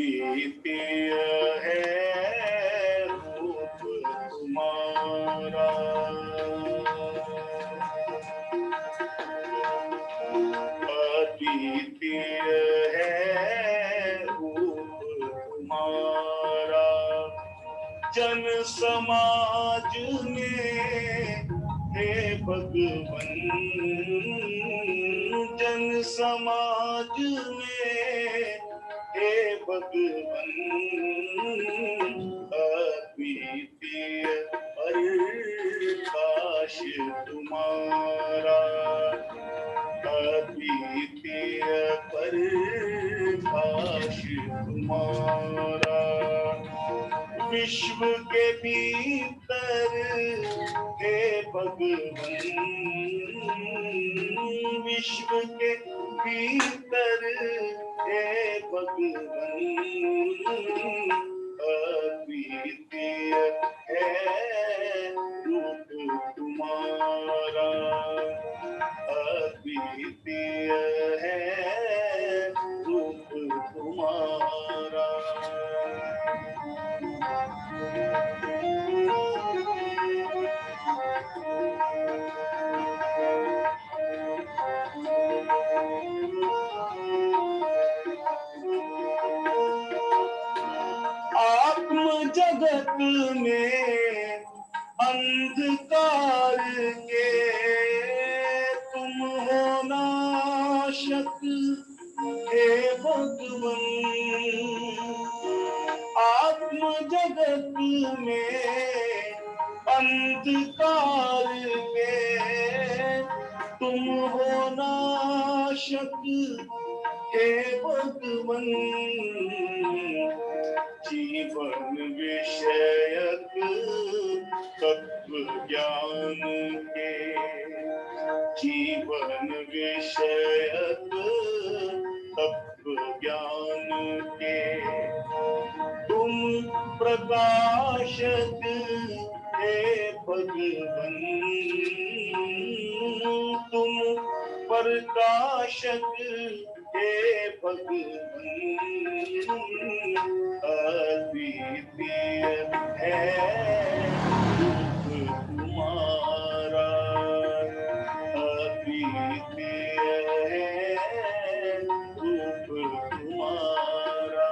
अद्वितीय है रूप तुम्हारा, अद्वितीय है रूप तुम्हारा। जन समाज में हे भगवन, जन समाज में हे भगवन, अद्वितीय प्रकाश तुम्हारा, अद्वितीय प्रकाश तुम्हारा। विश्व के भीतर हे भगवन, विश्व के भीतर हे भगवन, अद्वितीय है रूप तुम्हारा, अद्वितीय है रूप तुम्हारा। आत्म जगत में अंधकार के तुम हो नाशक हे भगवन, आत्म जगत में अंधकार के तुम हो नाशक हे भगवन। जीवन विषयक तत्व ज्ञान के, जीवन विषयक तत्व ज्ञान के तुम प्रकाशक हे भगवन, तुम प्रकाशक हे भगवन, अद्वितीय है रूप तुम्हारा, अद्वितीय है रूप तुम्हारा।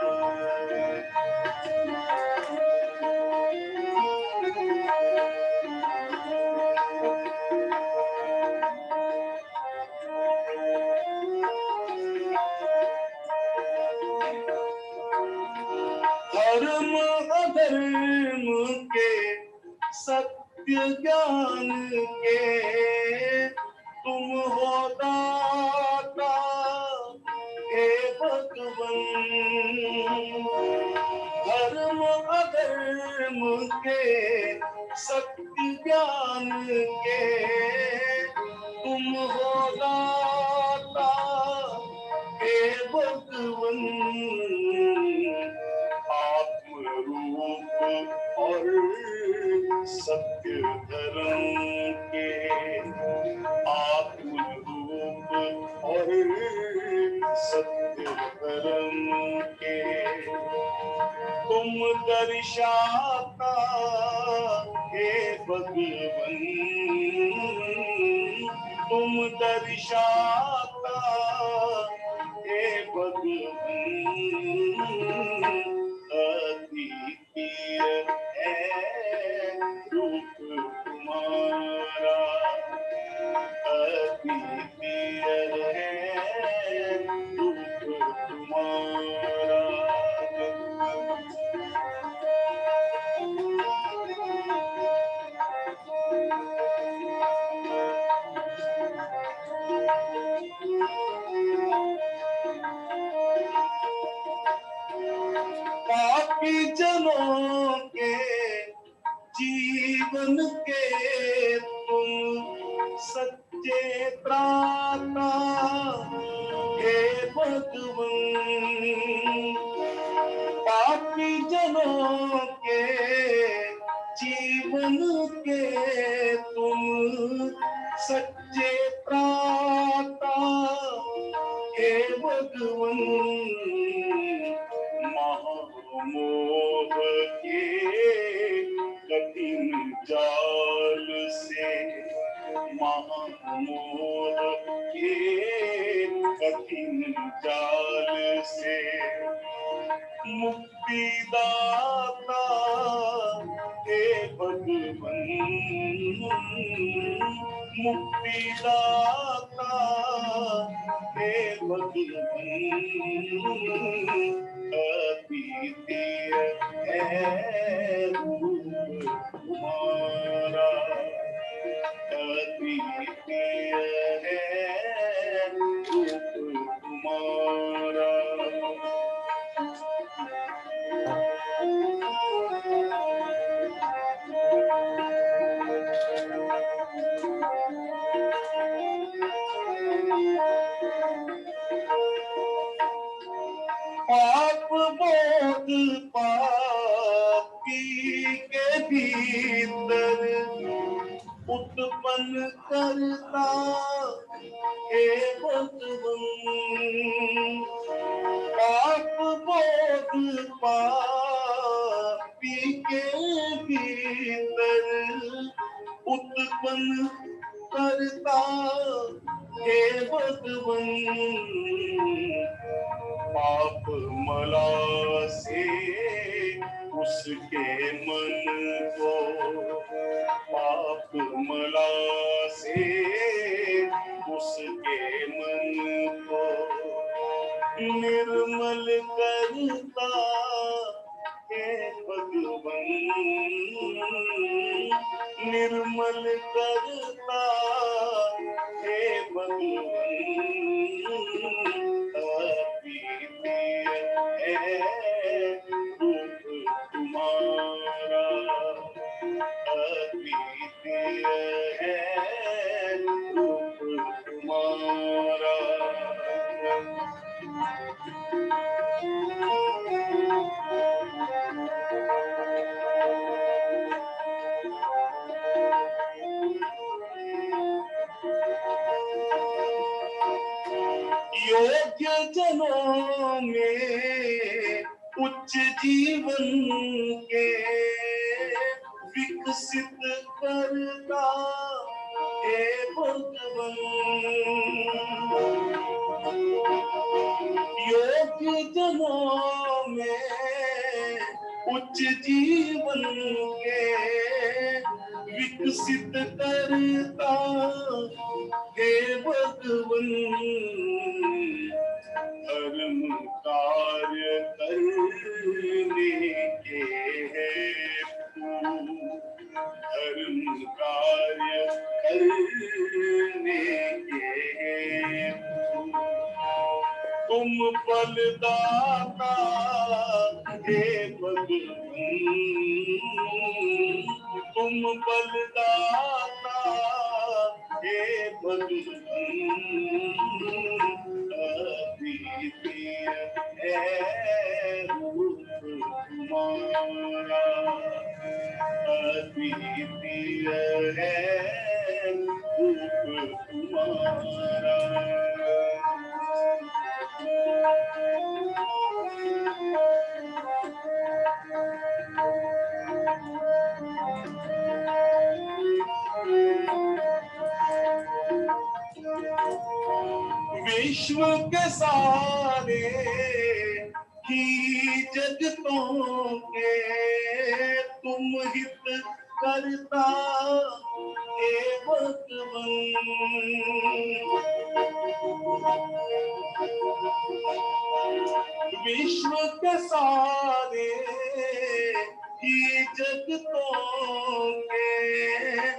धर्म अधर्म के सत्य ज्ञान के तुम हो दाता हे भगवन, धर्म अधर्म के सत्य ज्ञान के तुम हो दाता हे भगवन। आत्म रूप और सत्य धर्म के, आत्म रूप और सत्य धर्म के तुम दर्शाता हे भगवन, तुम दर्शाता हे भगवन, अद्वितीय है रूप तुम्हारा, अद्वितीय है रूप तुम्हारा। पापी जनों के जीवन के तुम सच्चे त्राता हे भगवन। पापी जनों के जीवन के तुम सच्चे त्राता हे भगवन। महामोह के कठिन जाल से, महामोह के कठिन जाल से मुक्तिदाता हे भगवन। मुक्तिदाता हे भगवन। अद्वितीय है रूप तुम्हारा, अद्वितीय है रूप तुम्हारा। पाप बोध पापी के भीतर उत्पन्न करता हे भगवन। पाप बोध पापी के भीतर उत्पन्न करता हे भगवन। पाप मला से उसके मन को, पाप मला से उसके मन को निर्मल करता हे भगवन। निर्मल करता हे भगवन। अद्वितीय है रूप तुम्हारा, अद्वितीय है रूप तुम्हारा। योग्य जनों में उच्च जीवन के विकसित करता हे भगवन। योग्य जनों में उच्च जीवन के विकसित करता हे भगवन। धर्म कार्य करने के हेतु, धर्म कार्य करने के हेतु तुम फलदाता हे भगवन। तुम फलदाता हे भगवन। अद्वितीय है रूप तुम्हारा, अद्वितीय है रूप तुम्हारा। विश्व के सारे ही जगतों के तुम हित करता हे भगवन। विश्व के सारे ही जगतों के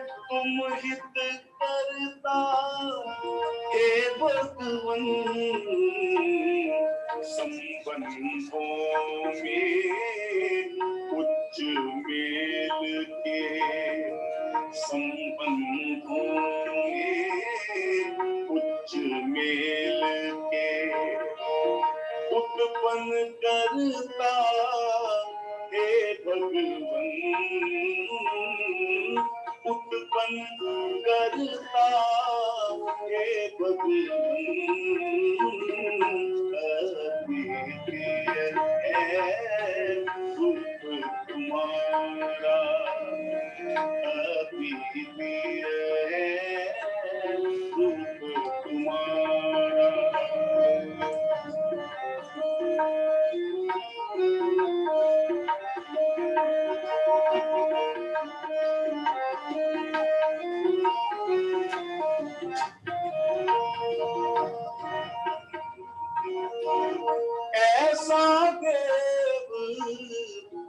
तुम हित करता हे भगवन। संबंधों में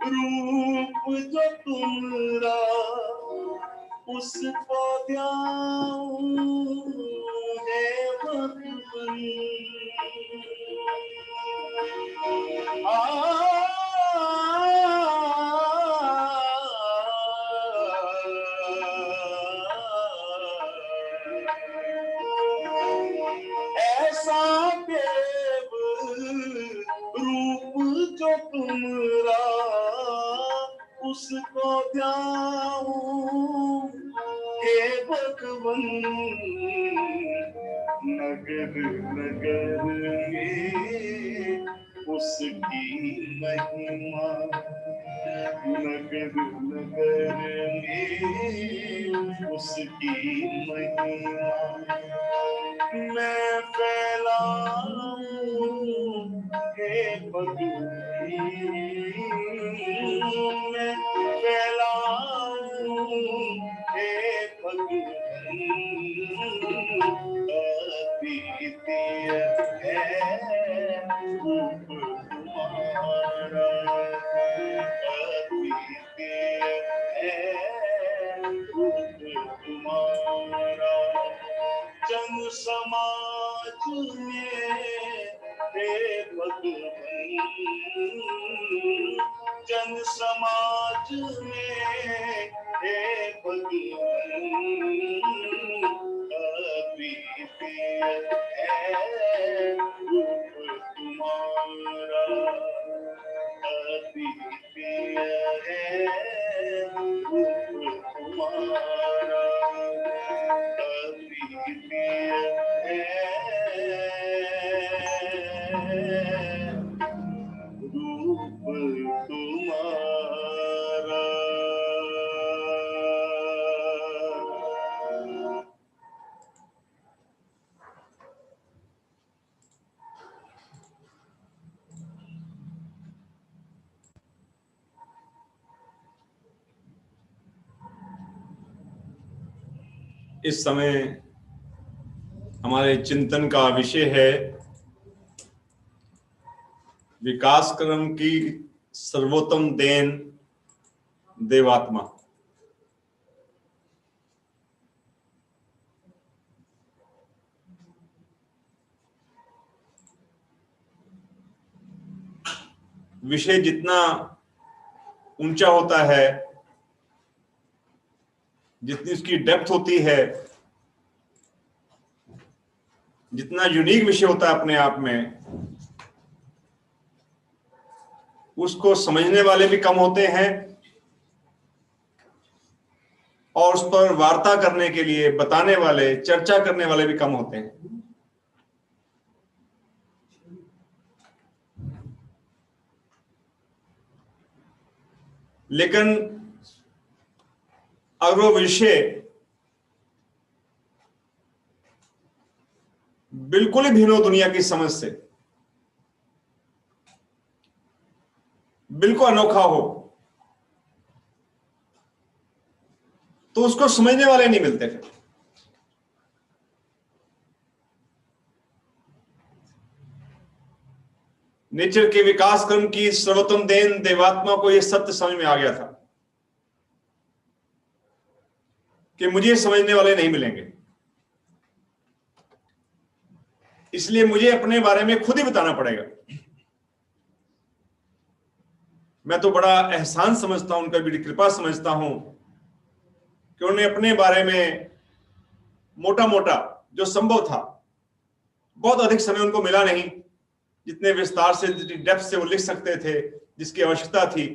रूप जो तुमरा उसको ध्याऊं है भगवन। ऐसा देव रूप जो तुमरा उसको ध्याऊं हे भगवन। नगर नगर में उसकी महिमा, नगर नगर में उसकी महिमा मैं फैलाऊं हे भगवन। मैं फैलाऊं हे भगवन। अद्वितीय है रूप तुम्हारा, अद्वितीय है रूप तुम्हारा। जन समाज में हे भगवन, जन समाज में हे भगवन। अद्वितीय है रूप तुम्हारा, अद्वितीय है रूप तुम्हारा, अद्वितीय है रूप तुम्हारा। इस समय हमारे चिंतन का विषय है विकास क्रम की सर्वोत्तम देन देवात्मा। विषय जितना ऊंचा होता है, जितनी उसकी डेप्थ होती है, जितना यूनिक विषय होता है अपने आप में, उसको समझने वाले भी कम होते हैं और उस पर वार्ता करने के लिए बताने वाले, चर्चा करने वाले भी कम होते हैं। लेकिन अगर वो विषय बिल्कुल ही भिन्न हो दुनिया की समझ से, बिल्कुल अनोखा हो, तो उसको समझने वाले नहीं मिलते फिर। नेचर के विकास क्रम की सर्वोत्तम देन देवात्मा को यह सत्य समझ में आ गया था कि मुझे समझने वाले नहीं मिलेंगे, इसलिए मुझे अपने बारे में खुद ही बताना पड़ेगा। मैं तो बड़ा एहसान समझता हूं, उनका बड़ी कृपा समझता हूं कि उन्होंने अपने बारे में मोटा मोटा जो संभव था, बहुत अधिक समय उनको मिला नहीं, जितने विस्तार से, जितनी डेप्थ से वो लिख सकते थे, जिसकी आवश्यकता थी,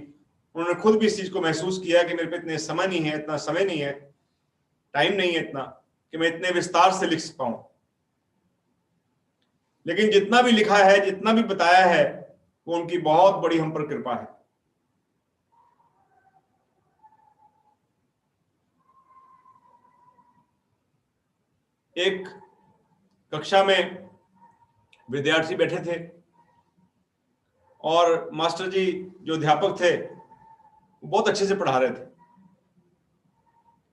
उन्होंने खुद भी इस चीज को महसूस किया कि मेरे पे इतने समय नहीं है, इतना समय नहीं है, टाइम नहीं है इतना कि मैं इतने विस्तार से लिख पाऊं। लेकिन जितना भी लिखा है, जितना भी बताया है, वो उनकी बहुत बड़ी हम पर कृपा है। एक कक्षा में विद्यार्थी बैठे थे और मास्टर जी जो अध्यापक थे वो बहुत अच्छे से पढ़ा रहे थे,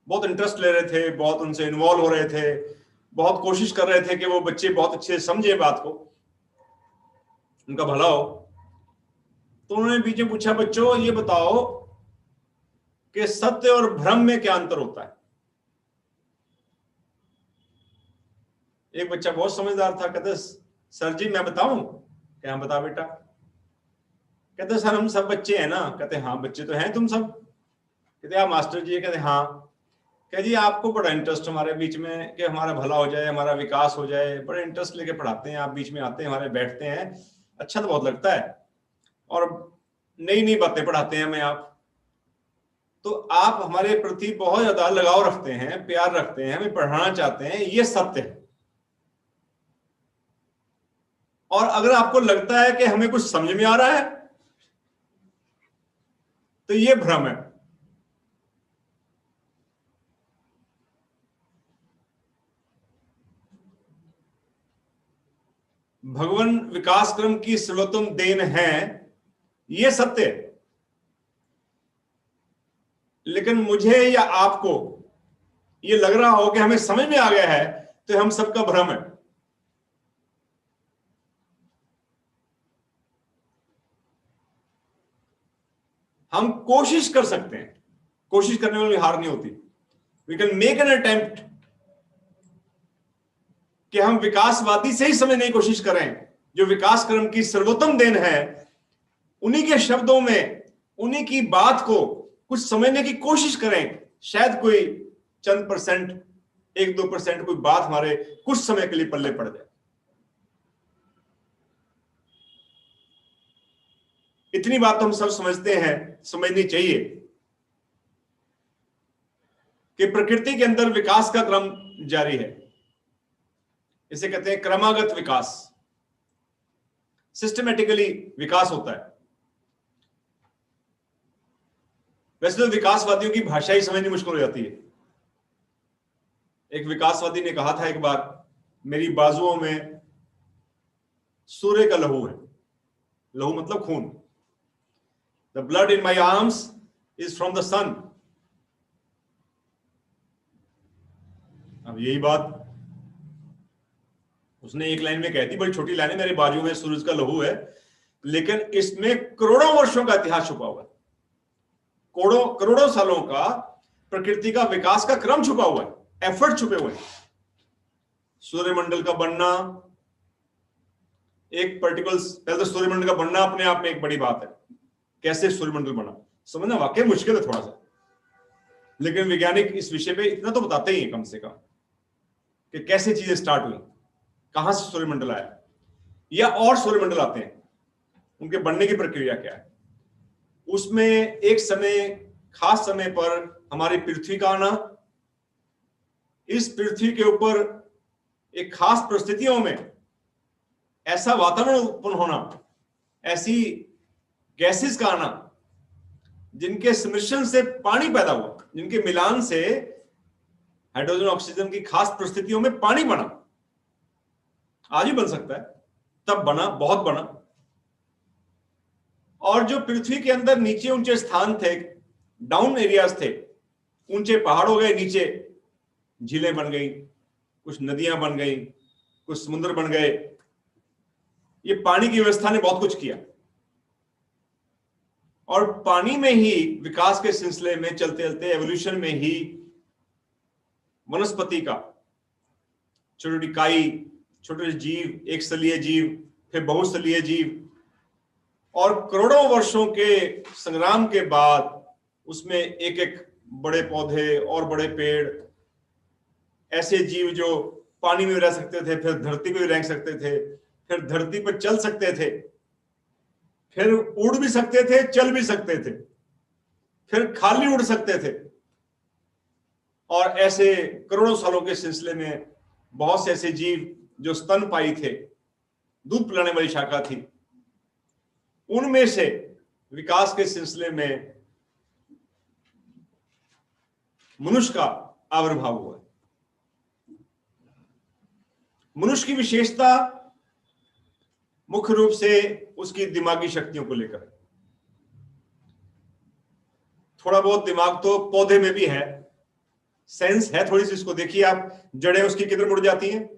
बहुत इंटरेस्ट ले रहे थे, बहुत उनसे इन्वॉल्व हो रहे थे, बहुत कोशिश कर रहे थे कि वो बच्चे बहुत अच्छे से समझे बात को, उनका भला हो। तो उन्होंने बीच में पूछा, बच्चों ये बताओ कि सत्य और भ्रम में क्या अंतर होता है। एक बच्चा बहुत समझदार था, कहते सर जी मैं बताऊं? क्या, हाँ बता बेटा। कहते सर हम सब बच्चे हैं ना। कहते हाँ बच्चे तो हैं तुम सब। कहते आप मास्टर जी? कहते हाँ। कह जी आपको बड़ा इंटरेस्ट हमारे बीच में कि हमारा भला हो जाए, हमारा विकास हो जाए, बड़े इंटरेस्ट लेके पढ़ाते हैं, आप बीच में आते हैं, हमारे बैठते हैं, अच्छा तो बहुत लगता है, और नई नई बातें पढ़ाते हैं हमें आप। तो आप हमारे प्रति बहुत ज्यादा लगाव रखते हैं, प्यार रखते हैं, हमें पढ़ाना चाहते हैं, ये सत्य है। और अगर आपको लगता है कि हमें कुछ समझ में आ रहा है तो ये भ्रम है। भगवान विकास क्रम की सर्वोत्तम देन है, ये सत्य है। लेकिन मुझे या आपको ये लग रहा हो कि हमें समझ में आ गया है, तो हम सबका भ्रम है। हम कोशिश कर सकते हैं, कोशिश करने वाली हार नहीं होती। We can make an attempt कि हम विकासवादी से ही समझने की कोशिश करें, जो विकास क्रम की सर्वोत्तम देन है, उन्हीं के शब्दों में, उन्हीं की बात को कुछ समझने की कोशिश करें। शायद कोई चंद %, 1-2% कोई बात हमारे कुछ समय के लिए पल्ले पड़ जाए। इतनी बात तो हम सब समझते हैं, समझनी चाहिए कि प्रकृति के अंदर विकास का क्रम जारी है। इसे कहते हैं क्रमागत विकास, सिस्टमेटिकली विकास होता है। वैसे तो विकासवादियों की भाषा ही समझनी मुश्किल हो जाती है। एक विकासवादी ने कहा था एक बार, मेरी बाजुओं में सूर्य का लहू है। लहू मतलब खून। The blood in my arms is from the sun. अब यही बात उसने एक लाइन में कहती, बड़ी छोटी लाइन है, मेरे बाजू में सूरज का लहू है, लेकिन इसमें करोड़ों वर्षों का इतिहास छुपा हुआ है। करोड़ों सालों का प्रकृति का विकास का क्रम छुपा हुआ है, एफर्ट छुपे हुए हैं। सूर्यमंडल का बनना एक पर्टिकुलर, पहले तो सूर्यमंडल का बनना अपने आप में एक बड़ी बात है। कैसे सूर्यमंडल बना समझना वाकई मुश्किल है थोड़ा सा, लेकिन वैज्ञानिक इस विषय पे इतना तो बताते ही हैं कम से कम कि कैसे चीजें स्टार्ट हुई, कहां से सूर्यमंडल आया, या और सूर्यमंडल आते हैं, उनके बनने की प्रक्रिया क्या है। उसमें एक समय, खास समय पर हमारी पृथ्वी का आना, इस पृथ्वी के ऊपर एक खास परिस्थितियों में ऐसा वातावरण उत्पन्न होना, ऐसी गैसेस का आना जिनके सम्मिश्रण से पानी पैदा हुआ, जिनके मिलान से हाइड्रोजन ऑक्सीजन की खास परिस्थितियों में पानी बना। आज भी बन सकता है, तब बना, बहुत बना। और जो पृथ्वी के अंदर नीचे ऊंचे स्थान थे, डाउन एरियाज थे, ऊंचे पहाड़ हो गए, नीचे झीलें बन गई, कुछ नदियां बन गई, कुछ समुद्र बन गए। ये पानी की व्यवस्था ने बहुत कुछ किया, और पानी में ही विकास के सिलसिले में चलते चलते एवोल्यूशन में ही वनस्पति का छोटी छोटी काई, छोटे जीव, एक सलीय जीव, फिर बहुसलीय जीव, और करोड़ों वर्षों के संग्राम के बाद उसमें एक एक बड़े पौधे और बड़े पेड़, ऐसे जीव जो पानी में रह सकते थे, फिर धरती पे भी रह सकते थे, फिर धरती पर चल सकते थे, फिर उड़ भी सकते थे, चल भी सकते थे, फिर खाली उड़ सकते थे। और ऐसे करोड़ों सालों के सिलसिले में बहुत से ऐसे जीव जो स्तनपायी थे, दूध पिलाने वाली शाखा थी, उनमें से विकास के सिलसिले में मनुष्य का आविर्भाव हुआ। मनुष्य की विशेषता मुख्य रूप से उसकी दिमागी शक्तियों को लेकर। थोड़ा बहुत दिमाग तो पौधे में भी है, सेंस है थोड़ी सी, इसको देखिए आप, जड़ें उसकी किधर मुड़ जाती हैं,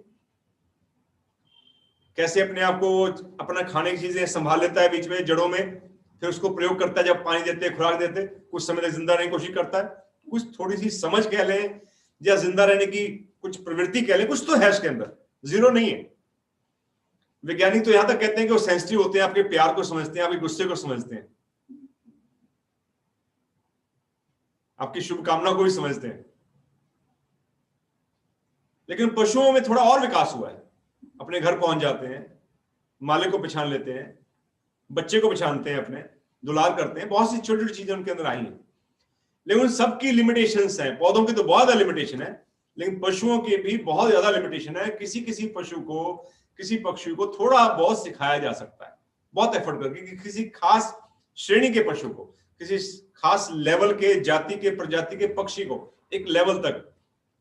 कैसे अपने आप को, अपना खाने की चीजें संभाल लेता है बीच में जड़ों में, फिर उसको प्रयोग करता है, जब पानी देते, खुराक देते, कुछ समय तक जिंदा रहने की कोशिश करता है, कुछ थोड़ी सी समझ कह लें या जिंदा रहने की कुछ प्रवृत्ति कह लें, कुछ तो है उसके अंदर, जीरो नहीं है। वैज्ञानिक तो यहां तक कहते हैं कि वो सेंसिटिव होते हैं, आपके प्यार को समझते हैं, आपके गुस्से को समझते हैं, आपकी शुभकामना को भी समझते हैं। लेकिन पशुओं में थोड़ा और विकास हुआ है, अपने घर पहुंच जाते हैं, मालिक को पहचान लेते हैं, बच्चे को पहचानते हैं, अपने दुलार करते हैं, बहुत सी छोटी छोटी चीजें उनके अंदर आई हैं। लेकिन उन सबकी लिमिटेशंस हैं। पौधों की तो बहुत ज्यादा लिमिटेशन है, लेकिन पशुओं की भी बहुत ज्यादा लिमिटेशन है। किसी किसी पशु को, किसी पक्षी को थोड़ा बहुत सिखाया जा सकता है, बहुत एफर्ट करके, कि किसी खास श्रेणी के पशु को, किसी खास लेवल के जाति के प्रजाति के पक्षी को एक लेवल तक,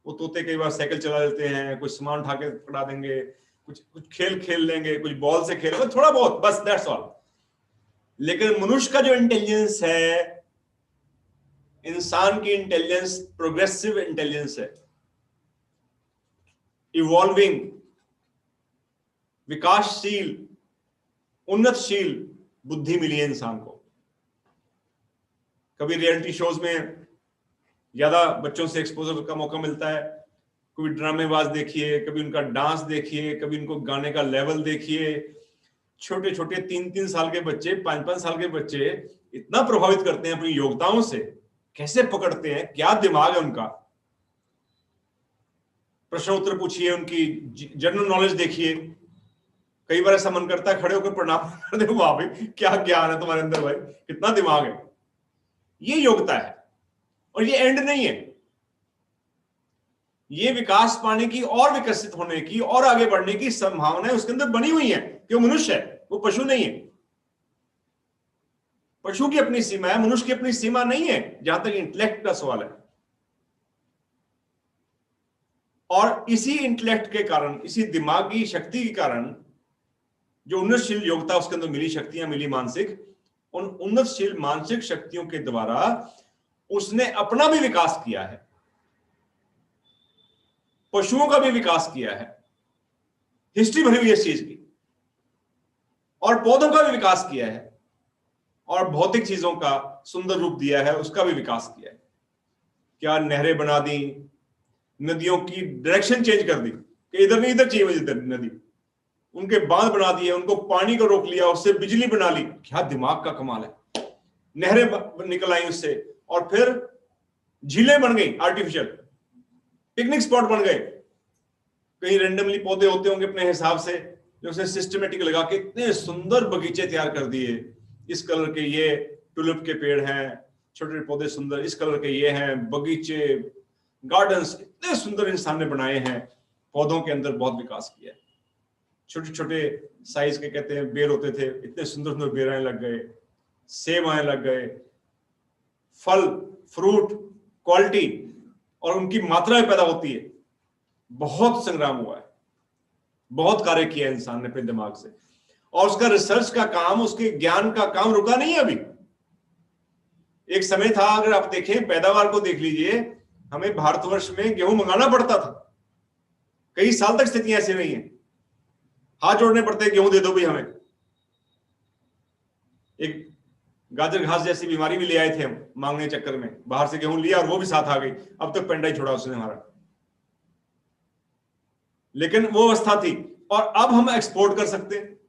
वो तोते कई बार साइकिल चला लेते हैं, कुछ सामान उठा के पकड़ा देंगे, कुछ खेल खेल लेंगे, कुछ बॉल से खेल, थोड़ा बहुत, बस दैट्स ऑल। लेकिन मनुष्य का जो इंटेलिजेंस है, इंसान की इंटेलिजेंस प्रोग्रेसिव इंटेलिजेंस है, इवॉल्विंग, विकासशील, उन्नतशील बुद्धि मिली है इंसान को। कभी रियलिटी शोज में ज्यादा बच्चों से एक्सपोजर का मौका मिलता है, कभी ड्रामेबाज देखिए, कभी उनका डांस देखिए, कभी उनको गाने का लेवल देखिए। छोटे छोटे 3-3 साल के बच्चे, 5-5 साल के बच्चे इतना प्रभावित करते हैं अपनी योग्यताओं से, कैसे पकड़ते हैं, क्या दिमाग है उनका। प्रश्न उत्तर पूछिए, उनकी जनरल नॉलेज देखिए, कई बार ऐसा मन करता है खड़े होकर प्रणाम कर दे, वाह भाई क्या ज्ञान है तुम्हारे अंदर भाई, कितना दिमाग है। ये योग्यता है, और ये एंड नहीं है। ये विकास पाने की और विकसित होने की और आगे बढ़ने की संभावनाएं उसके अंदर बनी हुई है, कि वो मनुष्य है, वो पशु नहीं है। पशु की अपनी सीमा है, मनुष्य की अपनी सीमा नहीं है, जहां तक इंटेलेक्ट का सवाल है। और इसी इंटेलेक्ट के कारण, इसी दिमागी शक्ति के कारण, जो उन्नतशील योग्यता उसके अंदर मिली, शक्तियां मिली मानसिक, उन उन्नतशील मानसिक शक्तियों के द्वारा उसने अपना भी विकास किया है, पशुओं का भी विकास किया है, हिस्ट्री भरी हुई है इस चीज की, और पौधों का भी विकास किया है, और भौतिक चीजों का सुंदर रूप दिया है, उसका भी विकास किया है। क्या नहरें बना दी, नदियों की डायरेक्शन चेंज कर दी कि इधर नहीं इधर चाहिए मुझे इधर नदी, उनके बांध बना दिए, उनको पानी को रोक लिया, उससे बिजली बना ली। क्या दिमाग का कमाल है। नहरें निकल आई उससे, और फिर झीलें बन गई, आर्टिफिशियल पिकनिक स्पॉट बन गए। कहीं रैंडमली पौधे होते होंगे अपने हिसाब से, जो उसे सिस्टमेटिक लगा के इतने सुंदर बगीचे तैयार कर दिए। इस कलर के ये टुलिप के पेड़ हैं, छोटे छोटे पौधे सुंदर, इस कलर के ये हैं, बगीचे, गार्डन्स इतने सुंदर इंसान ने बनाए हैं। पौधों के अंदर बहुत विकास किया है। छोटे छोटे साइज के कहते हैं बेर होते थे, इतने सुंदर सुंदर बेर आने लग गए, सेब आने लग गए, फल फ्रूट क्वालिटी और उनकी मात्रा में पैदा होती है। बहुत संग्राम हुआ है, बहुत कार्य किया है इंसान ने अपने दिमाग से, और उसका रिसर्च का काम, उसके ज्ञान का काम रुका नहीं है अभी। एक समय था, अगर आप देखें पैदावार को देख लीजिए, हमें भारतवर्ष में गेहूं मंगाना पड़ता था। कई साल तक स्थितियां ऐसी रही हैं, हाथ जोड़ने पड़ते हैं, गेहूं दे दो भी हमें। एक गाजर घास जैसी बीमारी भी ले आए थे हम मांगने चक्कर में, बाहर से गेहूं लिया और वो भी साथ आ गई। अब तक पेंडा ही छोड़ा उसने हमारा, लेकिन वो अवस्था थी। और अब हम एक्सपोर्ट कर सकते हैं।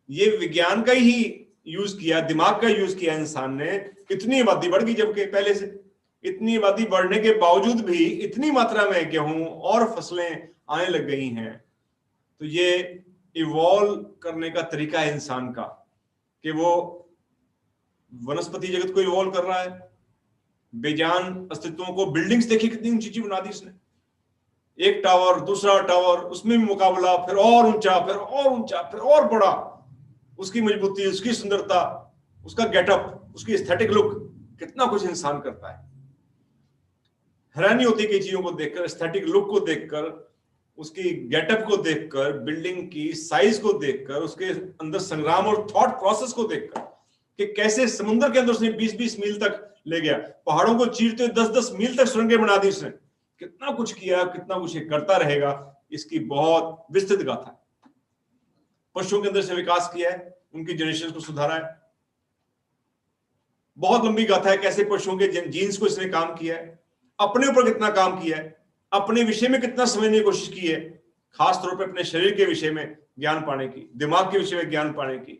ये विज्ञान का ही यूज किया, दिमाग का यूज किया इंसान ने। इतनी आबादी बढ़ गई, जबकि पहले से इतनी आबादी बढ़ने के बावजूद भी इतनी मात्रा में गेहूं और फसलें आने लग गई हैं। तो ये इवॉल्व करने का तरीका है इंसान का, कि वो वनस्पति जगत को इवॉल्व कर रहा है। बेजान अस्तित्वों को, बिल्डिंग्स देखिए कितनी ऊंची ऊंची बना दी उसने, एक टावर दूसरा टावर, उसमें भी मुकाबला, फिर और ऊंचा, फिर और ऊंचा, फिर और बड़ा। उसकी मजबूती, उसकी सुंदरता, उसका गेटअप, उसकी एस्थेटिक लुक, कितना कुछ इंसान करता है। हैरानी होती है कई चीजों को देखकर, एस्थेटिक लुक को देखकर, उसकी गेटअप को देखकर, बिल्डिंग की साइज को देखकर, उसके अंदर संग्राम और थॉट प्रोसेस को देखकर, कि कैसे समुद्र के अंदर उसने 20-20 मील तक ले गया, पहाड़ों को चीरते 10-10 मील तक सुरंगें बना दी उसने। कितना कुछ किया, कितना कुछ करता रहेगा, इसकी बहुत विस्तृत गाथा है। पशुओं के अंदर से विकास किया है, उनकी जनरेशन को सुधारा है, बहुत लंबी गाथा है, कैसे पशुओं के जीन्स को इसने काम किया है, अपने ऊपर कितना काम किया है, अपने विषय में कितना समझने की कोशिश की है, खास तौर पे अपने शरीर के विषय में ज्ञान पाने की, दिमाग के विषय में ज्ञान पाने की,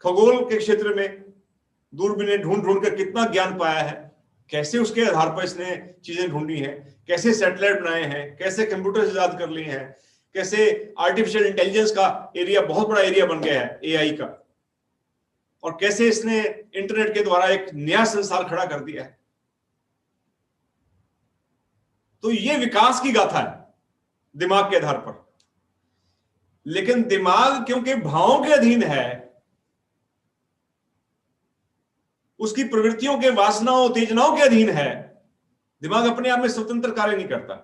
खगोल के क्षेत्र में दूरबीनें ढूंढ ढूंढ कर कितना ज्ञान पाया है, कैसे उसके आधार पर इसने चीजें ढूंढी हैं, कैसे सैटेलाइट बनाए हैं, कैसे कंप्यूटर इजाद कर लिए हैं, कैसे आर्टिफिशियल इंटेलिजेंस का एरिया बहुत बड़ा एरिया बन गया है एआई का, और कैसे इसने इंटरनेट के द्वारा एक नया संसार खड़ा कर दिया है। तो ये विकास की गाथा है दिमाग के आधार पर। लेकिन दिमाग क्योंकि भावों के अधीन है, उसकी प्रवृत्तियों के वासनाओं उत्तेजनाओं के अधीन है, दिमाग अपने आप में स्वतंत्र कार्य नहीं करता।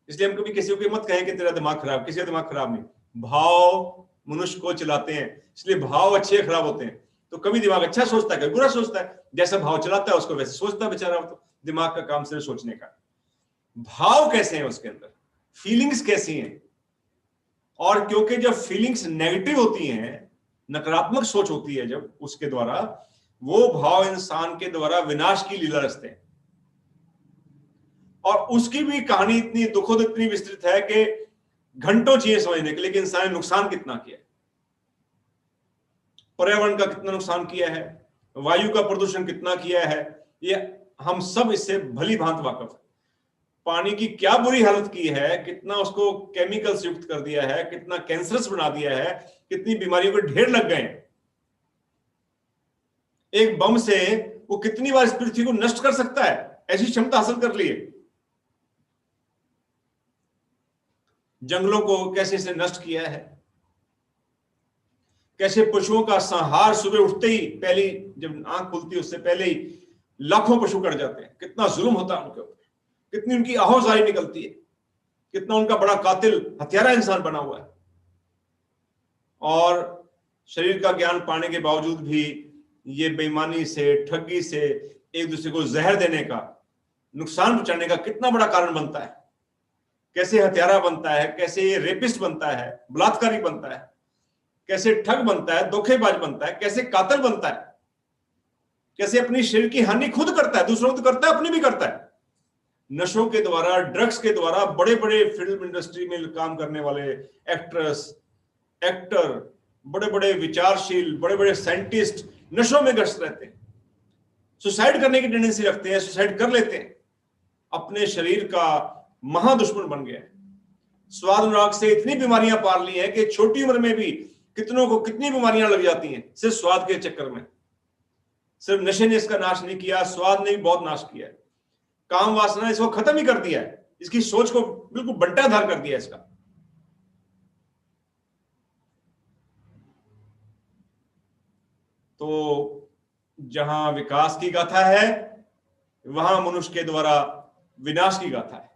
इसलिए हम कभी किसी को मत कहें कि तेरा दिमाग खराब, किसी का दिमाग खराब नहीं, भाव मनुष्य को चलाते हैं, इसलिए भाव अच्छे खराब होते हैं। तो कभी दिमाग अच्छा सोचता है, कभी बुरा सोचता है, जैसा भाव चलाता है उसको वैसे सोचता है बेचारा। तो दिमाग का काम सिर्फ सोचने का। भाव कैसे हैं उसके अंदर, फीलिंग्स कैसी हैं, और क्योंकि जब फीलिंग्स नेगेटिव होती हैं, नकारात्मक सोच होती है जब, उसके द्वारा वो भाव इंसान के द्वारा विनाश की लीला रचते हैं। और उसकी भी कहानी इतनी दुखद, इतनी विस्तृत है कि घंटों चाहिए समझने के लिए कि इंसान ने नुकसान कितना किया है, पर्यावरण का कितना नुकसान किया है, वायु का प्रदूषण कितना किया है, ये हम सब इससे भली भांति वाकिफ है। पानी की क्या बुरी हालत की है, कितना उसको केमिकल्स युक्त कर दिया है, कितना कैंसरस बना दिया है, कितनी बीमारियों के ढेर लग गए। एक बम से वो कितनी बार इस पृथ्वी को नष्ट कर सकता है, ऐसी क्षमता हासिल कर ली है। जंगलों को कैसे इसने नष्ट किया है, कैसे पशुओं का संहार, सुबह उठते ही पहली जब आंख खुलती है उससे पहले ही लाखों पशु कट जाते हैं, कितना जुल्म होता है उनके ऊपर, कितनी उनकी आहोजारी निकलती है, कितना उनका बड़ा कातिल हत्यारा इंसान बना हुआ है। और शरीर का ज्ञान पाने के बावजूद भी ये बेईमानी से, ठगी से, एक दूसरे को जहर देने का, नुकसान पहुंचाने का कितना बड़ा कारण बनता है। कैसे हत्यारा बनता है, कैसे ये रेपिस्ट बनता है, बलात्कारी बनता है, कैसे ठग बनता है, धोखेबाज बनता है, कैसे कातिल बनता है, कैसे अपनी शरीर की हानि खुद करता है, दूसरों को तो करता है, अपनी भी करता है। नशों के द्वारा, ड्रग्स के द्वारा बड़े बड़े फिल्म इंडस्ट्री में काम करने वाले एक्ट्रेस, एक्टर, बड़े बड़े विचारशील, बड़े बड़े साइंटिस्ट नशों में ग्रस्त रहते हैं, सुसाइड करने की टेंडेंसी रखते हैं, सुसाइड कर लेते हैं, अपने शरीर का महादुश्मन बन गया है। स्वाद अनुराग से इतनी बीमारियां पार ली हैं कि छोटी उम्र में भी कितनों को कितनी बीमारियां लग जाती हैं सिर्फ स्वाद के चक्कर में। सिर्फ नशे ने इसका नाश नहीं किया, स्वाद ने भी बहुत नाश किया है। काम वासना इसको खत्म ही कर दिया है, इसकी सोच को बिल्कुल बंटाधार कर दिया इसका। तो जहां विकास की गाथा है, वहां मनुष्य के द्वारा विनाश की गाथा है।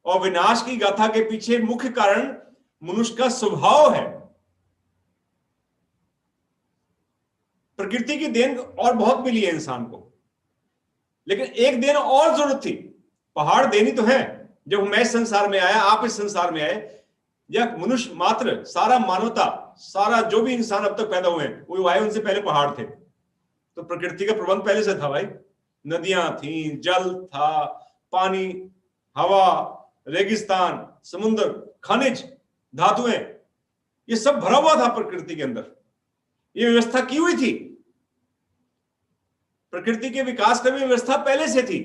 और विनाश की गाथा के पीछे मुख्य कारण मनुष्य का स्वभाव है। प्रकृति की देन और बहुत मिली है इंसान को, लेकिन एक देन और जरूरत थी। पहाड़ देनी तो है, जब मैं इस संसार में आया, आप इस संसार में आए, या मनुष्य मात्र, सारा मानवता, सारा जो भी इंसान अब तक पैदा हुए हैं वो आए, उनसे पहले पहाड़ थे। तो प्रकृति का प्रबंध पहले से था भाई, नदियां थी, जल था, पानी, हवा, रेगिस्तान, समुद्र, खनिज, धातुएं, ये सब भरा हुआ था प्रकृति के अंदर। ये व्यवस्था की हुई थी, प्रकृति के विकास की व्यवस्था पहले से थी।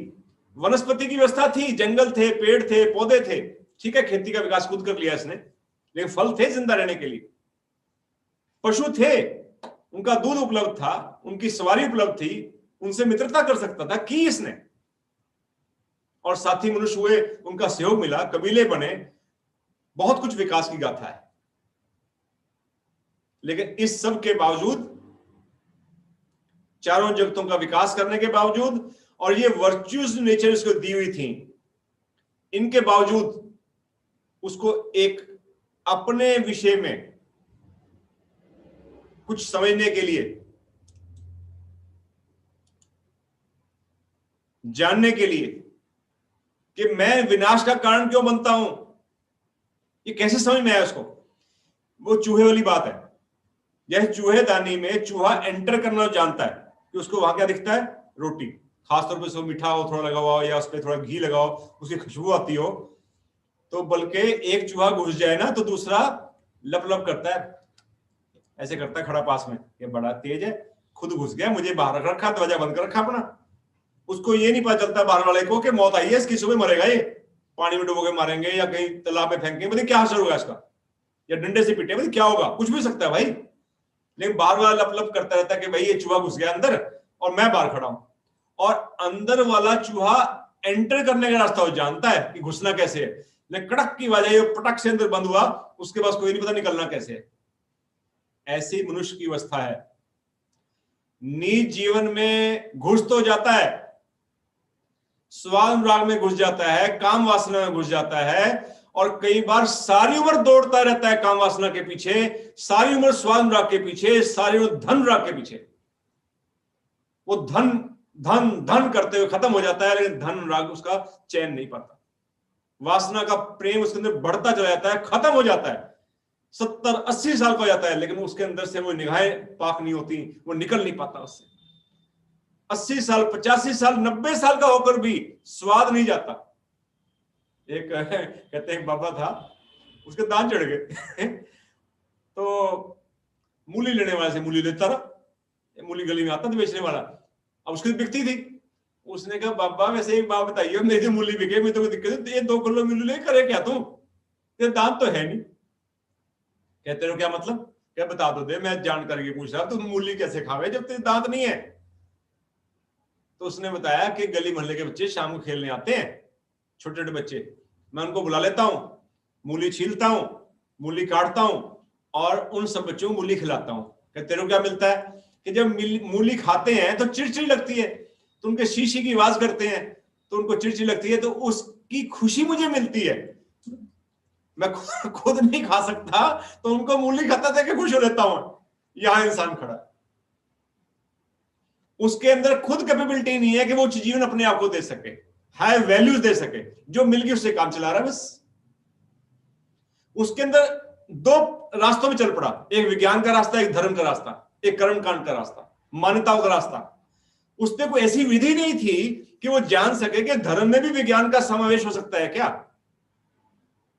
वनस्पति की व्यवस्था थी, जंगल थे, पेड़ थे, पौधे थे। ठीक है, खेती का विकास खुद कर लिया इसने, लेकिन फल थे जिंदा रहने के लिए। पशु थे, उनका दूध उपलब्ध था, उनकी सवारी उपलब्ध थी, उनसे मित्रता कर सकता था, की इसने। और साथी मनुष्य हुए, उनका सहयोग मिला, कबीले बने, बहुत कुछ विकास की गाथा है। लेकिन इस सब के बावजूद, चारों जगतों का विकास करने के बावजूद, और ये वर्च्यूज नेचर इसको दी हुई थी, इनके बावजूद उसको एक अपने विषय में कुछ समझने के लिए, जानने के लिए कि मैं विनाश का कारण क्यों बनता हूं, ये कैसे समझ में आया उसको। वो चूहे वाली बात है, यह चूहेदानी में चूहा एंटर करना जानता है कि उसको वहां क्या दिखता है, रोटी, खासतौर पर उसको मीठा हो थोड़ा लगा हुआ हो या उस पर थोड़ा घी लगा हो, उसकी खुशबू आती हो, तो बल्कि एक चूहा घुस जाए ना तो दूसरा लप लप करता है, ऐसे करता है खड़ा पास में, ये बड़ा तेज है, खुद घुस गया, मुझे बाहर रख रखा, दरवाजा बंद कर रखा अपना। उसको ये नहीं पता चलता बाहर वाले को कि मौत आई है, इसकी सुबह मरेगा, ये पानी में डुबो के मारेंगे या कहीं तालाब में फेंकेंगे, मतलब क्या असर होगा इसका, या डंडे से पीटे, मतलब क्या होगा, कुछ भी सकता है भाई। लेकिन बाहर वाला लप लप करता रहता है कि भाई ये चूहा घुस गया अंदर और मैं बाहर खड़ा हूं, और अंदर वाला चूहा एंटर करने का रास्ता वो जानता है कि घुसना कैसे है, लेकिन कड़क की वजह ये पटक से अंदर बंद हुआ, उसके पास कोई नहीं पता निकलना कैसे है। ऐसी मनुष्य की अवस्था है। नीच जीवन में घुस तो जाता है, स्वाद अनुराग में घुस जाता है, काम वासना में घुस जाता है, और कई बार सारी उम्र दौड़ता रहता है काम वासना के पीछे, सारी उम्र स्वाद अनुराग के पीछे, सारी उम्र धन अनुराग के पीछे। वो धन धन धन करते हुए खत्म हो जाता है, लेकिन धन अनुराग उसका चैन नहीं पाता, वासना का प्रेम उसके अंदर बढ़ता चला जाता है, खत्म हो जाता है, 70-80 साल का हो जाता है, लेकिन उसके अंदर से वो निगाहें पाक नहीं होती, वो निकल नहीं पाता उससे। 80 साल 85 साल 90 साल का होकर भी स्वाद नहीं जाता। एक कहते हैं बाबा था, उसके दांत चढ़ गए तो मूली लेने वाले से मूली लेता रहा, मूली गली में आता था बेचने वाला, अब उसकी बिकती थी, उसने कहा बाबा वैसे एक बात बताइए, मेरी जो मूली बिके, मैं तो दिक्कत है, ये 2 किलो मूली ले करे क्या तुम, ये दांत तो है नहीं। कहते हो क्या मतलब, क्या बता दो दे, मैं जान करके पूछ रहा, तुम मूली कैसे खावे जब तेरे दांत नहीं है। तो उसने बताया कि गली मोहल्ले के बच्चे शाम को खेलने आते हैं, छोटे छोटे बच्चे, मैं उनको बुला लेता हूं, मूली छीलता हूं, मूली काटता हूं और उन सब बच्चों को मूली खिलाता हूं। कहते तेरे को क्या मिलता है कि जब मूली खाते हैं तो चिड़चिड़ी लगती है, तो उनके शीशी की आवाज करते हैं तो उनको चिड़चिड़ी लगती है, तो उसकी खुशी मुझे मिलती है, मैं खुद नहीं खा सकता तो उनको मूली खाता था कि खुश हो लेता हूं। यहां इंसान खड़ा, उसके अंदर खुद कैपेबिलिटी नहीं है कि वो जीवन अपने आप को दे सके, हाई वैल्यूज दे सके, जो मिल गई उससे काम चला रहा है बस। उसके अंदर 2 रास्तों में चल पड़ा, एक विज्ञान का रास्ता, एक धर्म का रास्ता, एक कर्म कांड का रास्ता, मान्यताओं का रास्ता। उसने कोई ऐसी विधि नहीं थी कि वो जान सके कि धर्म में भी विज्ञान का समावेश हो सकता है क्या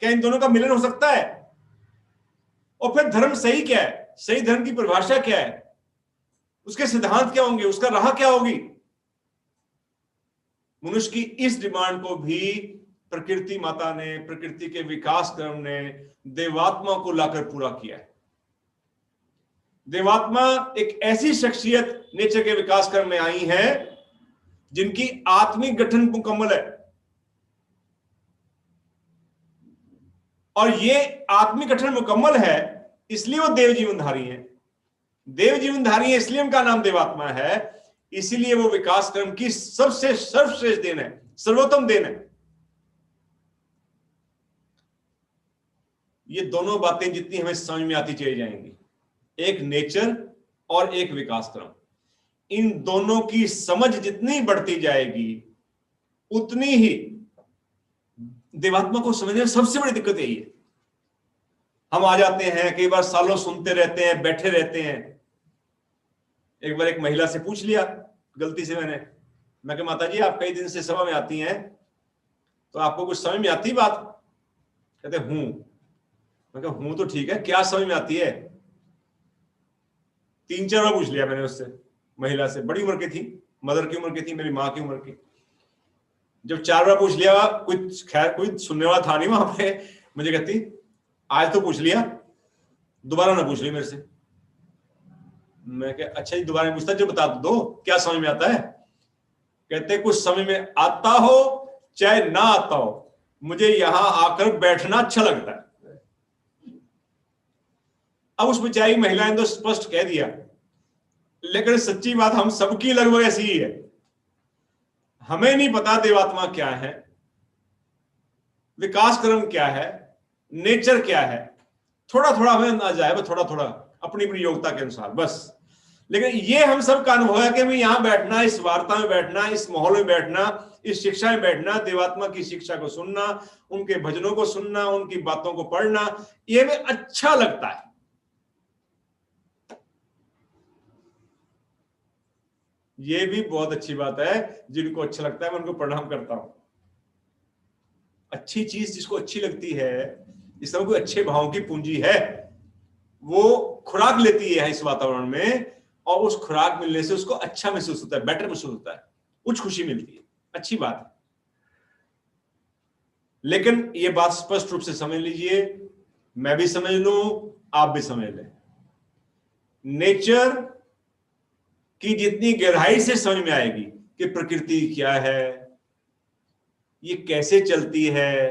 इन दोनों का मिलन हो सकता है, और फिर धर्म सही क्या है, सही धर्म की परिभाषा क्या है, उसके सिद्धांत क्या होंगे, उसका राह क्या होगी। मनुष्य की इस डिमांड को भी प्रकृति माता ने, प्रकृति के विकास क्रम ने देवात्मा को लाकर पूरा किया है। देवात्मा एक ऐसी शख्सियत नेचर के विकास क्रम में आई है जिनकी आत्मिक गठन मुकम्मल है, और ये आत्मिक गठन मुकम्मल है इसलिए वो देव जीवनधारी है। देव जीवनधारी है इसलिए उनका नाम देवात्मा है, इसीलिए वो विकास क्रम की सबसे सर्वश्रेष्ठ देन है, सर्वोत्तम देन है। ये दोनों बातें जितनी हमें समझ में आती चली जाएंगी, एक नेचर और एक विकास क्रम, इन दोनों की समझ जितनी बढ़ती जाएगी उतनी ही देवात्मा को समझने में सबसे बड़ी दिक्कत यही है। हम आ जाते हैं, कई बार सालों सुनते रहते हैं, बैठे रहते हैं। एक बार एक महिला से पूछ लिया गलती से मैं कहा माता जी आप कई दिन से सभा में आती हैं, तो आपको कुछ समझ में आती बात? कहते हूं। मैं कहा हूं तो ठीक है, क्या समझ में आती है? 3-4 बार पूछ लिया मैंने उससे, महिला से, बड़ी उम्र की थी, मदर की उम्र की थी, मेरी माँ की उम्र की। जब 4 बार पूछ लिया, कुछ खैर कोई सुनने वाला था नहीं वहां पे, मुझे कहती आज तो पूछ लिया, दोबारा ना पूछ ली मेरे से। मैं कहा अच्छा जी दोबारा पूछता, जो बता दो क्या समझ में आता है? कहते कुछ समझ में आता हो चाहे ना आता हो, मुझे यहां आकर बैठना अच्छा लगता है। अब उस बेचारी महिला ने तो स्पष्ट कह दिया, लेकिन सच्ची बात हम सबकी लगभग ऐसी ही है। हमें नहीं पता देवात्मा क्या है, विकास क्रम क्या है, नेचर क्या है, थोड़ा थोड़ा हमें अंदाजा है, थोड़ा थोड़ा अपनी अपनी योग्यता के अनुसार बस। लेकिन ये हम सब का अनुभव है कि मैं यहां बैठना, इस वार्ता में बैठना, इस माहौल में बैठना, इस शिक्षा में बैठना, देवात्मा की शिक्षा को सुनना, उनके भजनों को सुनना, उनकी बातों को पढ़ना, ये हमें अच्छा लगता है। ये भी बहुत अच्छी बात है, जिनको अच्छा लगता है मैं उनको प्रणाम करता हूं। अच्छी चीज जिसको अच्छी लगती है, जिसमें कोई अच्छे भावों की पूंजी है, वो खुराक लेती है इस वातावरण में, और उस खुराक मिलने से उसको अच्छा महसूस होता है, बेटर महसूस होता है, कुछ खुशी मिलती है, अच्छी बात है। लेकिन ये बात स्पष्ट रूप से समझ लीजिए, मैं भी समझ लूं, आप भी समझ लें, नेचर की जितनी गहराई से समझ में आएगी कि प्रकृति क्या है, ये कैसे चलती है,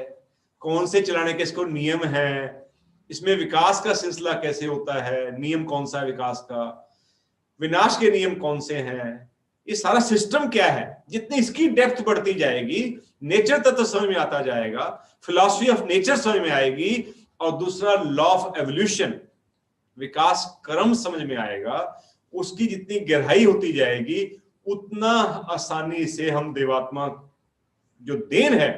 कौन से चलाने के इसको नियम है, इसमें विकास का सिलसिला कैसे होता है, नियम कौन सा है विकास का, विनाश के नियम कौन से हैं, ये सारा सिस्टम क्या है, जितनी इसकी डेप्थ बढ़ती जाएगी, नेचर तत्व समझ में आता जाएगा, फिलॉसफी ऑफ नेचर समझ में आएगी, और दूसरा लॉ ऑफ एवोल्यूशन, विकास क्रम समझ में आएगा, उसकी जितनी गहराई होती जाएगी, उतना आसानी से हम देवात्मा जो देन है,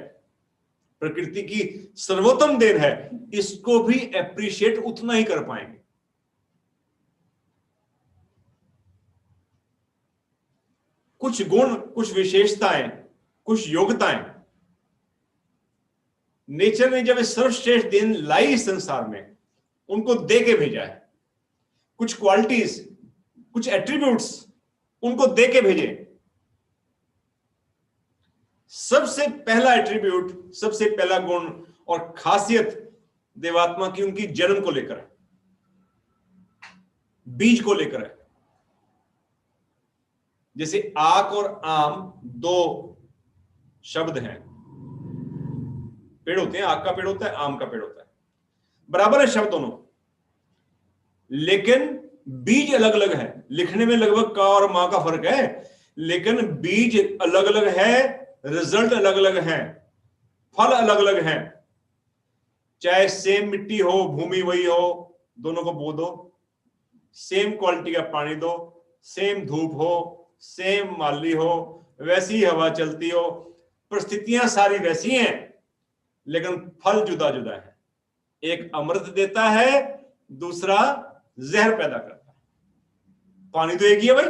प्रकृति की सर्वोत्तम देन है, इसको भी एप्रिशिएट उतना ही कर पाएंगे। कुछ गुण, कुछ विशेषताएं, कुछ योग्यताएं नेचर ने जब सर्वश्रेष्ठ देन लाई इस संसार में, उनको दे के भेजा है। कुछ क्वालिटीज, कुछ एट्रीब्यूट्स उनको दे के भेजे। सबसे पहला एट्रीब्यूट, सबसे पहला गुण और खासियत देवात्मा की उनकी जन्म को लेकर है, बीज को लेकर है। जैसे आक और आम दो शब्द हैं, पेड़ होते हैं, आक का पेड़ होता है, आम का पेड़ होता है, बराबर है शब्द दोनों, लेकिन बीज अलग अलग है। लिखने में लगभग का और मां का फर्क है, लेकिन बीज अलग अलग है, रिजल्ट अलग अलग है, फल अलग अलग है। चाहे सेम मिट्टी हो, भूमि वही हो, दोनों को बो दो, सेम क्वालिटी का पानी दो, सेम धूप हो, सेम माली हो, वैसी हवा चलती हो, परिस्थितियां सारी वैसी हैं, लेकिन फल जुदा जुदा है। एक अमृत देता है, दूसरा जहर पैदा करता है। पानी तो एक ही है भाई,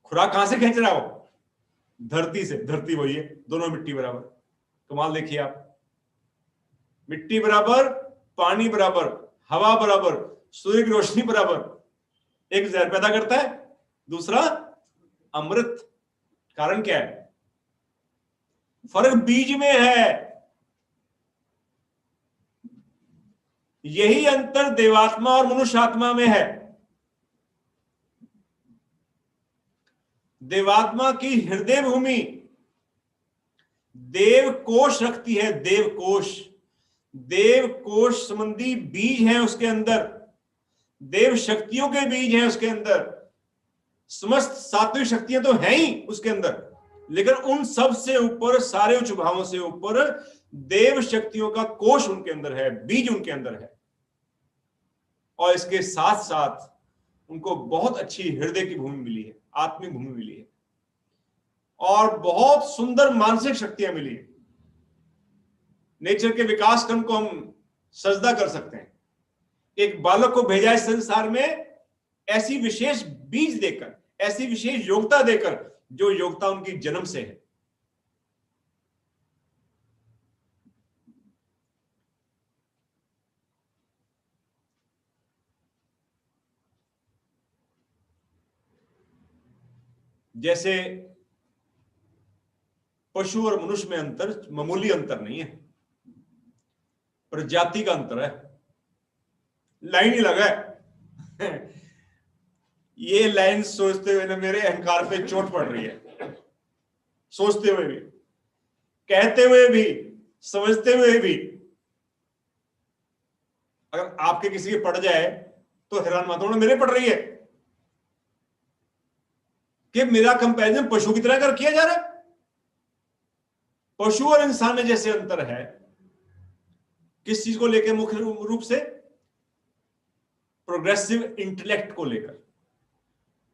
खुराक कहां से खींच रहा हो? धरती से। धरती वही है, दोनों मिट्टी बराबर। कमाल देखिए आप, मिट्टी बराबर, पानी बराबर, हवा बराबर, सूर्य की रोशनी बराबर। एक जहर पैदा करता है, दूसरा अमृत। कारण क्या है? फर्क बीज में है। यही अंतर देवात्मा और मनुष्य आत्मा में है। देवात्मा की हृदय भूमि देव कोश रखती है, देव कोश। देव कोश संबंधी बीज हैं उसके अंदर, देव शक्तियों के बीज हैं उसके अंदर, समस्त सात्विक शक्तियां तो हैं ही उसके अंदर, लेकिन उन सब से ऊपर, सारे उच्च भावों से ऊपर देव शक्तियों का कोश उनके अंदर है, बीज उनके अंदर है। और इसके साथ साथ उनको बहुत अच्छी हृदय की भूमि मिली है, आत्मिक भूमि मिली है, और बहुत सुंदर मानसिक शक्तियां मिली है। नेचर के विकास क्रम को हम सजदा कर सकते हैं। एक बालक को भेजा इस संसार में ऐसी विशेष बीज देकर, ऐसी विशेष योग्यता देकर, जो योग्यता उनकी जन्म से है। जैसे पशु और मनुष्य में अंतर मामूली अंतर नहीं है, प्रजाति का अंतर है। लाइन ही लगा है। ये लाइन सोचते हुए ना मेरे अहंकार पे चोट पड़ रही है, सोचते हुए भी, कहते हुए भी, समझते हुए भी। अगर आपके किसी के पड़ जाए तो हैरान मत होना, मेरे पड़ रही है कि मेरा कंपैरिजन पशु की तरह कर किया जा रहा है। पशु और इंसान में जैसे अंतर है, किस चीज को लेकर? मुख्य रूप से प्रोग्रेसिव इंटेलेक्ट को लेकर।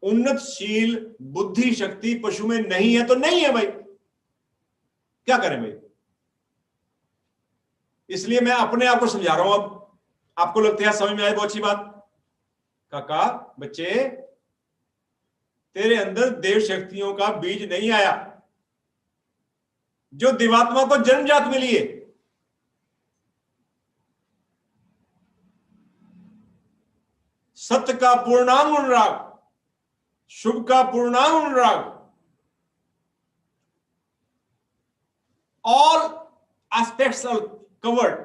उन्नतशील बुद्धि शक्ति पशु में नहीं है तो नहीं है भाई, क्या करें भाई? इसलिए मैं अपने आप को समझा रहा हूं। अब आपको लगता है समझ में आए, बहुत अच्छी बात। काका, बच्चे, तेरे अंदर देव शक्तियों का बीज नहीं आया जो देवात्मा को जन्मजात मिली है। सत्य का पूर्णांग अनुराग, शुभ का पूर्णांग अनुराग, ऑल एस्पेक्ट्स आर कवर्ड।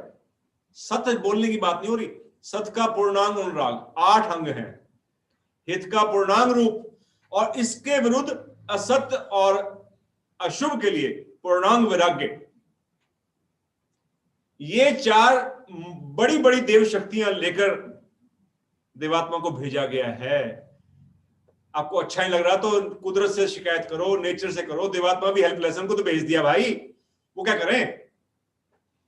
सत्य बोलने की बात नहीं हो रही, सत्य का पूर्णांग अनुराग, 8 अंग हैं। हित का पूर्णांग रूप, और इसके विरुद्ध असत्य और अशुभ के लिए पूर्णांग वैराग्य। ये 4 बड़ी बड़ी देव शक्तियां लेकर देवात्मा को भेजा गया है। आपको अच्छा नहीं लग रहा तो कुदरत से शिकायत करो, नेचर से करो। देवात्मा भी हेल्पलेस, उनको तो भेज दिया भाई, वो क्या करें।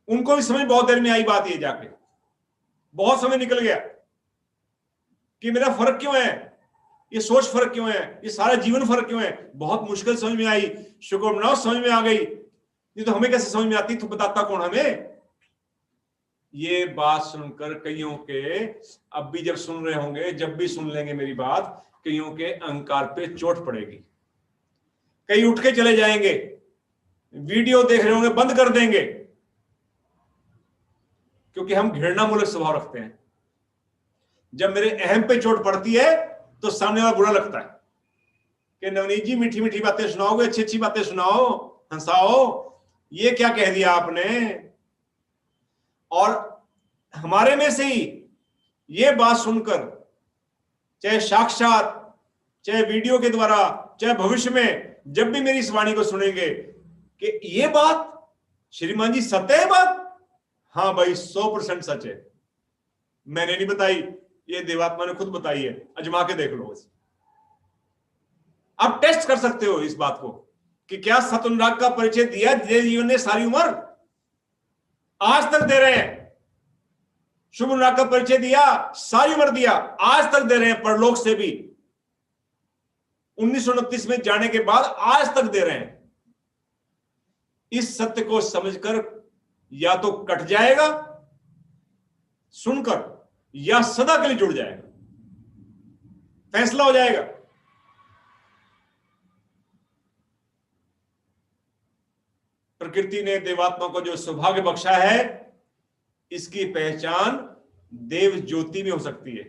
उनको भी समझ बहुत देर में आई बात ये, जाके बहुत समय निकल गया कि मेरा फर्क क्यों है, ये सोच फर्क क्यों है, ये सारा जीवन फर्क क्यों है। बहुत मुश्किल समझ में आई, शुक्र मनाओ समझ में आ गई। नहीं तो हमें कैसे समझ में आती, तो बताता कौन हमें। ये बात सुनकर कईयों के, अब भी जब सुन रहे होंगे, जब भी सुन लेंगे मेरी बात, कईयों के अहंकार पे चोट पड़ेगी। कई उठ के चले जाएंगे, वीडियो देख रहे होंगे बंद कर देंगे, क्योंकि हम घृणामूलक स्वभाव रखते हैं। जब मेरे अहम पे चोट पड़ती है तो सामने वाला बुरा लगता है कि नवनीत जी मीठी मीठी बातें सुनाओगे, अच्छी अच्छी बातें सुनाओ, हंसाओ, ये क्या कह दिया आपने। और हमारे में से ही ये बात सुनकर, चाहे साक्षात, चाहे वीडियो के द्वारा, चाहे भविष्य में जब भी मेरी इस वाणी को सुनेंगे कि ये बात श्रीमान जी सत्य है बात, हाँ भाई 100% सच है, मैंने नहीं बताई, ये देवात्मा ने खुद बताई है, अजमा के देख लो। आप टेस्ट कर सकते हो इस बात को कि क्या सत अनुराग का परिचय दिया जीवन ने सारी उम्र, आज तक दे रहे हैं। शुभ अनुराग का परिचय दिया, सारी उम्र दिया, आज तक दे रहे हैं, परलोक से भी 1929 में जाने के बाद आज तक दे रहे हैं। इस सत्य को समझकर या तो कट जाएगा सुनकर, या सदा के लिए जुड़ जाएगा, फैसला हो जाएगा। प्रकृति ने देवात्मा को जो सौभाग्य बख्शा है, इसकी पहचान देव ज्योति में हो सकती है।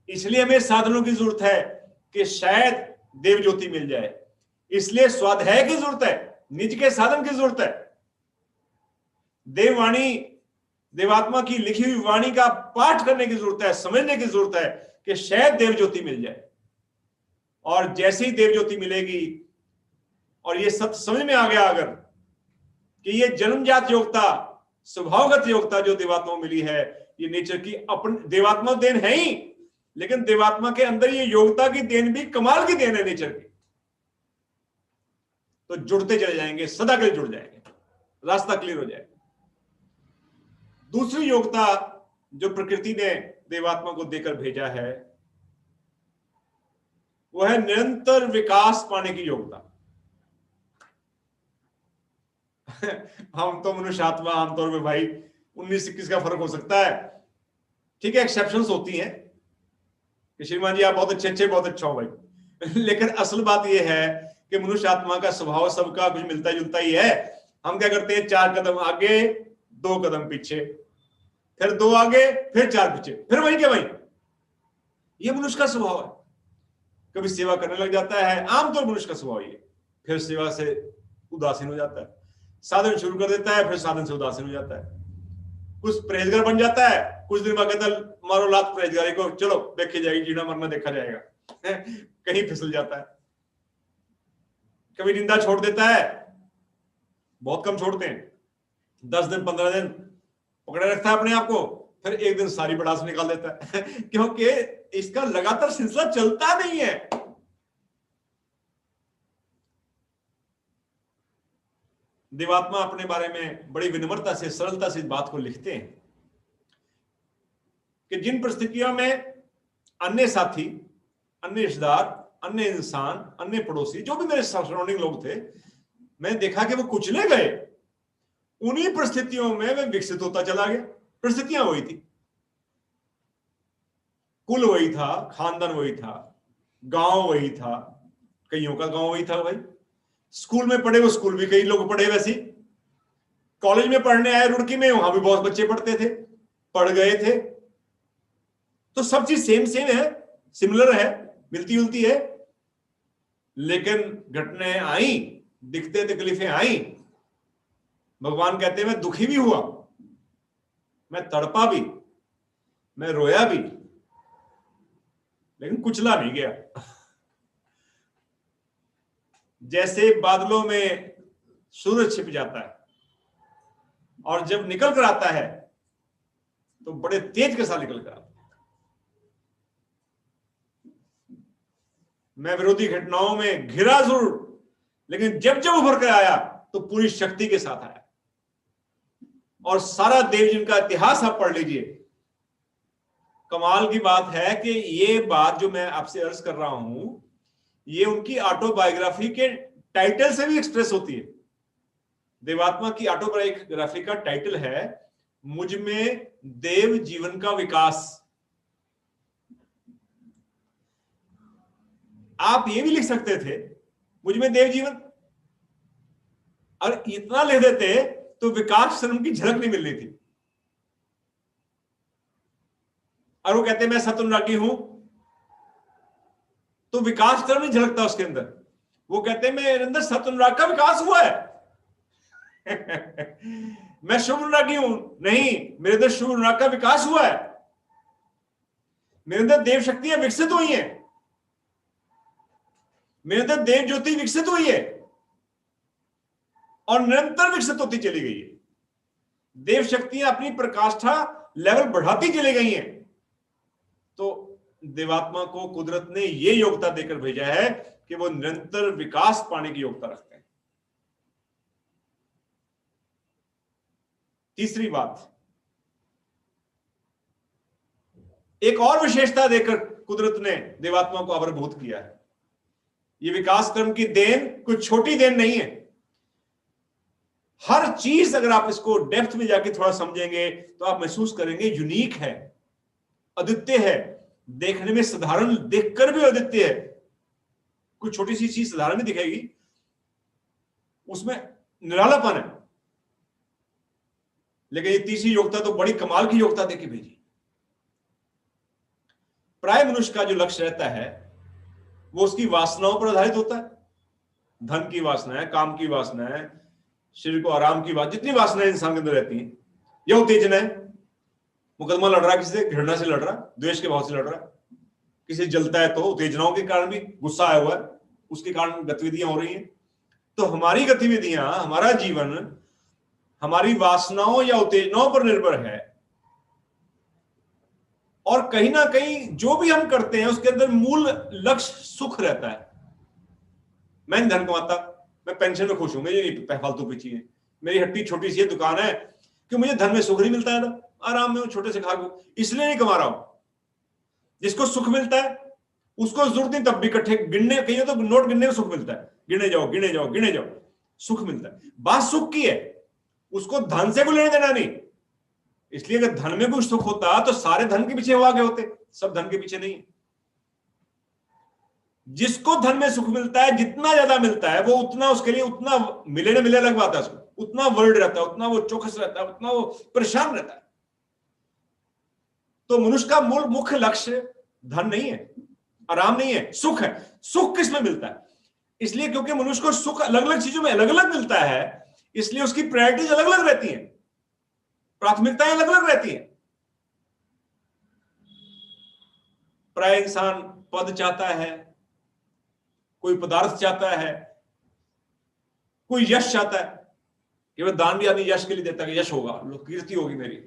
इसलिए हमें साधनों की जरूरत है कि शायद देव ज्योति मिल जाए। इसलिए स्वाध्याय की जरूरत है, निज के साधन की जरूरत है। देववाणी, देवात्मा की लिखी हुई वाणी का पाठ करने की जरूरत है, समझने की जरूरत है कि शायद देव ज्योति मिल जाए। और जैसे ही देव ज्योति मिलेगी और ये सब समझ में आ गया अगर कि ये जन्मजात योग्यता, स्वभावगत योग्यता जो देवात्मा मिली है, ये नेचर की अपनी देवात्मा देन है ही, लेकिन देवात्मा के अंदर ये योग्यता की देन भी कमाल की देन है नेचर की। तो जुड़ते चले जाएंगे, सदा के लिए जुड़ जाएंगे, रास्ता क्लियर हो जाएगा। दूसरी योग्यता जो प्रकृति ने देवात्मा को देकर भेजा है, वो है निरंतर विकास पाने की योग्यता। हम तो मनुष्य आत्मा आमतौर पे भाई 19-21 का फर्क हो सकता है, ठीक है, एक्सेप्शंस होती हैं कि श्रीमान जी आप बहुत अच्छे बहुत अच्छा हो भाई, लेकिन असल बात यह है कि मनुष्य आत्मा का स्वभाव सबका कुछ मिलता जुलता ही है। हम क्या करते हैं, 4 कदम आगे 2 कदम पीछे, फिर 2 आगे फिर 4 पीछे, फिर वही क्या वही। ये मनुष्य का स्वभाव है। कभी सेवा करने लग जाता है, आमतौर मनुष्य का स्वभाव ये, फिर सेवा से उदासीन हो जाता है, साधन शुरू कर देता है, फिर साधन से उदासीन हो जाता है, कुछ परहेजगार बन जाता है, कुछ दिन बाद कहता है मारो लात परहेजगारी को, चलो देखी जाएगी, जीना मरना देखा जाएगा, कहीं फिसल जाता है। कभी निंदा छोड़ देता है, बहुत कम छोड़ते हैं, 10 दिन 15 दिन पकड़े रखता है अपने आप को, फिर एक दिन सारी बड़ास निकाल देता है क्योंकि इसका लगातार सिलसिला चलता नहीं है। देवात्मा अपने बारे में बड़ी विनम्रता से, सरलता से इस बात को लिखते हैं कि जिन परिस्थितियों में अन्य साथी, अन्य रिश्तेदार, अन्य इंसान, अन्य पड़ोसी, जो भी मेरे सराउंडिंग लोग थे, मैंने देखा कि वो कुचले गए, उन्हीं परिस्थितियों में वे विकसित होता चला गया। परिस्थितियां वही थी, कुल वही था, खानदान वही था, गांव वही था, कईयों का गांव वही था भाई। स्कूल में पढ़े वो स्कूल भी कई लोग पढ़े वैसे। कॉलेज में पढ़ने आए रुड़की में, वहां भी बहुत बच्चे पढ़ते थे, पढ़ गए थे। तो सब चीज सेम सेम है, सिमिलर है, मिलती जुलती है। लेकिन घटनाएं आई, दिखते तकलीफें आई। भगवान कहते हैं मैं दुखी भी हुआ, मैं तड़पा भी, मैं रोया भी, लेकिन कुचला नहीं गया। जैसे बादलों में सूरज छिप जाता है और जब निकल कर आता है तो बड़े तेज के साथ निकल कर आता है। मैं विरोधी घटनाओं में घिरा जरूर, लेकिन जब जब उभर कर आया तो पूरी शक्ति के साथ आया। और सारा देव जिनका इतिहास आप पढ़ लीजिए। कमाल की बात है कि ये बात जो मैं आपसे अर्ज कर रहा हूं, ये उनकी ऑटोबायोग्राफी के टाइटल से भी एक्सप्रेस होती है। देवात्मा की ऑटोबायोग्राफी का टाइटल है मुझ में देव जीवन का विकास। आप ये भी लिख सकते थे मुझ में देव जीवन, और इतना लिख देते तो विकास श्रम की झलक नहीं मिल रही थी। और वो कहते मैं सतनुरागी हूं, तो विकास श्रम नहीं झलकता उसके अंदर। वो कहते मेरे अंदर सतनुराग का विकास हुआ है। मैं शुभ अनुरागी हूं, नहीं, मेरे अंदर शुभ अनुराग का विकास हुआ है। मेरे अंदर देव शक्तियां विकसित हुई हैं, मेरे अंदर देव ज्योति विकसित हुई है और निरंतर विकसित होती चली गई है। देव शक्तियां अपनी प्रकाष्ठा लेवल बढ़ाती चली गई हैं। तो देवात्मा को कुदरत ने यह योग्यता देकर भेजा है कि वो निरंतर विकास पाने की योग्यता रखते हैं। तीसरी बात, एक और विशेषता देकर कुदरत ने देवात्मा को आविर्भूत किया है। ये विकास क्रम की देन कोई छोटी देन नहीं है। हर चीज अगर आप इसको डेप्थ में जाके थोड़ा समझेंगे तो आप महसूस करेंगे यूनिक है, अद्वितीय है, देखने में साधारण देखकर भी अद्वितीय है। कुछ छोटी सी चीज साधारण भी दिखेगी, उसमें निरालापन है। लेकिन ये तीसरी योग्यता तो बड़ी कमाल की योग्यता देके भेजी। प्राय मनुष्य का जो लक्ष्य रहता है वो उसकी वासनाओं पर आधारित होता है। धन की वासना है, काम की वासना है, शरीर को आराम की बात, जितनी वासनाएं इंसान के अंदर रहती हैं, या उत्तेजना है। मुकदमा लड़ रहा है किसी से, घृणा से लड़ रहा, द्वेष के भाव से लड़ रहा, किसी जलता है तो उत्तेजनाओं के कारण भी, गुस्सा आया हुआ है उसके कारण गतिविधियां हो रही हैं। तो हमारी गतिविधियां, हमारा जीवन हमारी वासनाओं या उत्तेजनाओं पर निर्भर है। और कहीं ना कहीं जो भी हम करते हैं उसके अंदर मूल लक्ष्य सुख रहता है। मैं धन कमाता, मैं पेंशन में खुश हूं, मुझे फालतू की चीजें, मेरी हट्टी छोटी सी दुकान है कि मुझे धन में सुख नहीं मिलता है ना, आराम में छोटे से खा लूं, इसलिए नहीं कमा रहा हूं। जिसको सुख मिलता है उसको जरूरत नहीं तब भी इकट्ठे गिनने, कहीं तो नोट गिनने में सुख मिलता है, गिने जाओ गिने जाओ गिने जाओ, सुख मिलता है। बात सुख की है, उसको धन से कोई लेने देना नहीं। इसलिए अगर धन में कुछ सुख होता तो सारे धन के पीछे हुआ गए होते, सब धन के पीछे नहीं। जिसको धन में सुख मिलता है, जितना ज्यादा मिलता है वो उतना उसके लिए, उतना मिले न मिले अलग बात है, उसको उतना वर्ल्ड रहता है, उतना वो चौकस रहता है, उतना वो परेशान रहता है। तो मनुष्य का मूल मुख्य लक्ष्य धन नहीं है, आराम नहीं है, सुख है। सुख किस में मिलता है? इसलिए क्योंकि मनुष्य को सुख अलग अलग चीजों में अलग अलग मिलता है, इसलिए उसकी प्रायोरिटीज अलग अलग रहती हैं, प्राथमिकताएं अलग अलग रहती हैं। प्राय इंसान पद चाहता है, कोई पदार्थ चाहता है, कोई यश चाहता है कि वह दान भी आदमी यश के लिए देता है कि यश होगा, कीर्ति होगी मेरी,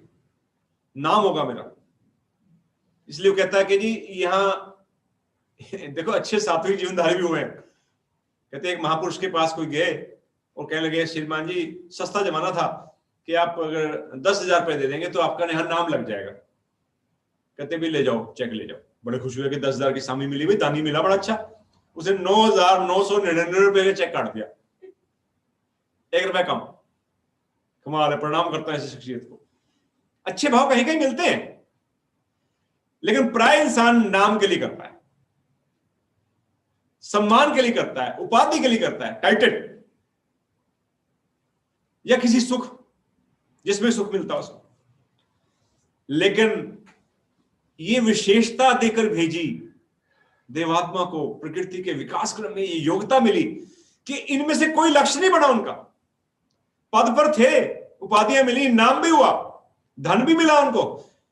नाम होगा मेरा। इसलिए वो कहता है कि जी यहां देखो अच्छे सात्विक जीवनधारी भी हुए हैं। कहते एक महापुरुष के पास कोई गए और कहने लगे श्रीमान जी सस्ता जमाना था कि आप अगर 10,000 रुपए दे देंगे तो आपका यहाँ नाम लग जाएगा। कहते भी ले जाओ, चेक ले जाओ। बड़े खुश हुए कि 10,000 की सामी मिली, भाई दानी मिला, बड़ा अच्छा। उसे 9,999 रुपए का चेक काट दिया, 1 रुपया कम। कमाल है, प्रणाम करता है ऐसी शख्सियत को। अच्छे भाव कहीं कहीं मिलते हैं, लेकिन प्राय इंसान नाम के लिए करता है। सम्मान के लिए करता है, उपाधि के लिए करता है, टाइटल, या किसी सुख जिसमें सुख मिलता उसको। लेकिन ये विशेषता देकर भेजी देवात्मा को, प्रकृति के विकास क्रम में ये योग्यता मिली कि इनमें से कोई लक्ष्य नहीं बना उनका। पद पर थे, उपाधियां मिली, नाम भी हुआ, धन भी मिला उनको,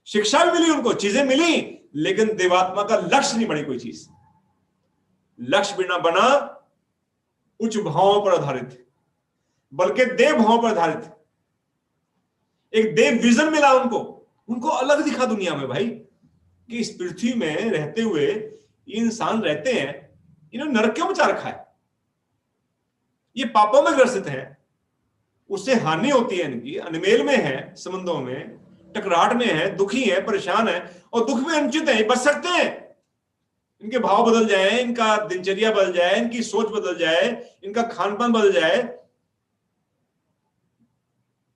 शिक्षा भी मिली उनको, चीजें मिली, लेकिन देवात्मा का लक्ष्य नहीं बनी कोई चीज। लक्ष्य बिना बना उच्च भावों पर आधारित, बल्कि देव भावों पर आधारित। एक देव विजन मिला उनको, उनको अलग दिखा दुनिया में भाई कि इस पृथ्वी में रहते हुए ये इंसान रहते हैं, इन्होंने नरक क्यों मचा रखा है, ये पापों में ग्रसित हैं, उससे हानि होती है इनकी, अनमेल में है, संबंधों में टकराहट में है, दुखी है, परेशान है, और दुख में अनुचित है, बच सकते हैं। इनके भाव बदल जाए, इनका दिनचर्या बदल जाए, इनकी सोच बदल जाए, इनका खान पान बदल जाए,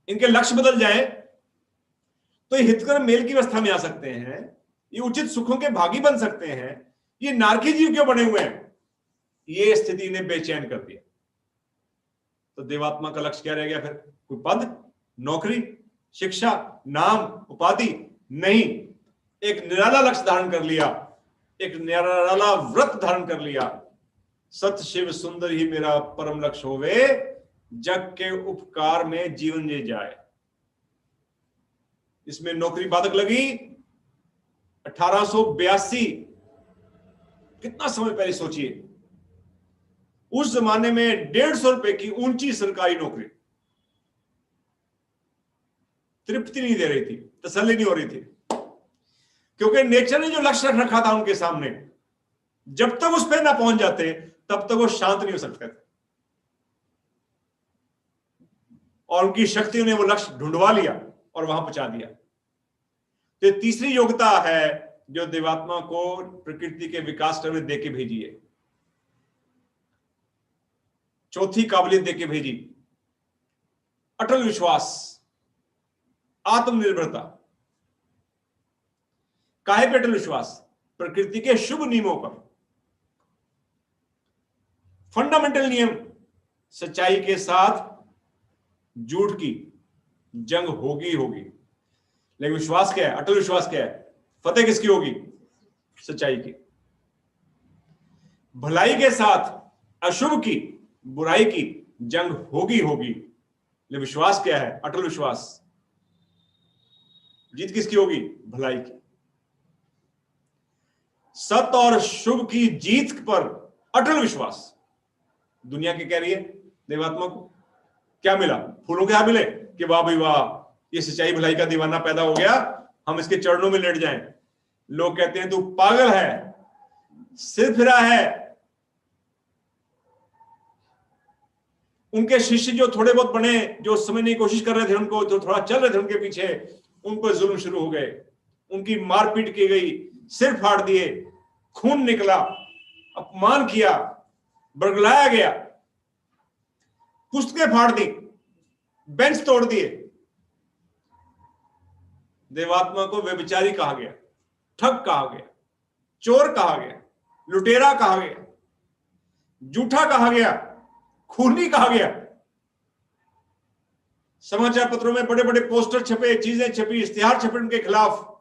इनके लक्ष्य बदल जाए, तो ये हितकर मेल की अवस्था में आ सकते हैं, ये उचित सुखों के भागी बन सकते हैं। ये नारकी जीव क्यों बने हुए हैं? ये स्थिति ने बेचैन कर दिया। तो देवात्मा का लक्ष्य क्या रह गया फिर? कोई पद, नौकरी, शिक्षा, नाम, उपाधि नहीं। एक निराला लक्ष्य धारण कर लिया, एक निराला व्रत धारण कर लिया। सत शिव सुंदर ही मेरा परम लक्ष्य होवे, जग के उपकार में जीवन जे जाए। इसमें नौकरी बाधक लगी 1882, कितना समय पहले सोचिए। उस जमाने में 150 रुपए की ऊंची सरकारी नौकरी तृप्ति नहीं दे रही थी, तसल्ली नहीं हो रही थी, क्योंकि नेचर ने जो लक्ष्य रख रखा था उनके सामने, जब तक उस पर ना पहुंच जाते तब तक वो शांत नहीं हो सकते थे, और उनकी शक्तियों ने वो लक्ष्य ढूंढवा लिया और वहां पहुंचा दिया। तो तीसरी योग्यता है जो देवात्मा को प्रकृति के विकास क्रम में देके भेजी है। चौथी काबिलियत देके भेजी, अटल विश्वास, आत्मनिर्भरता। काहे पे अटल विश्वास? प्रकृति के शुभ नियमों पर। फंडामेंटल नियम, सच्चाई के साथ झूठ की जंग होगी होगी, लेकिन विश्वास क्या है? अटल विश्वास क्या है? फतेह किसकी होगी? सच्चाई की। भलाई के साथ अशुभ की, बुराई की जंग होगी होगी, लेकिन विश्वास क्या है? अटल विश्वास। जीत किसकी होगी? भलाई की। सत और शुभ की जीत पर अटल विश्वास। दुनिया की कह रही है देवात्मा को क्या मिला? फूलों क्या मिले कि वाह भाई वाह, ये सच्चाई भलाई का दीवाना पैदा हो गया, हम इसके चरणों में लेट जाएं। लोग कहते हैं तू पागल है, सिर फिरा है। उनके शिष्य जो थोड़े बहुत बने, जो समझने की कोशिश कर रहे थे उनको, जो थोड़ा चल रहे थे उनके पीछे, उन पर जुल्म शुरू हो गए, उनकी मारपीट की गई, सिर फाड़ दिए, खून निकला, अपमान किया, बरगलाया गया, पुस्तकें फाड़ दी, बेंच तोड़ दिए। देवात्मा को व्यभिचारी कहा गया, ठग कहा गया, चोर कहा गया, लुटेरा कहा गया, झूठा कहा गया, खूनी कहा गया। समाचार पत्रों में बड़े बड़े पोस्टर छपे, चीजें छपी, इश्तिहार छपे उनके खिलाफ।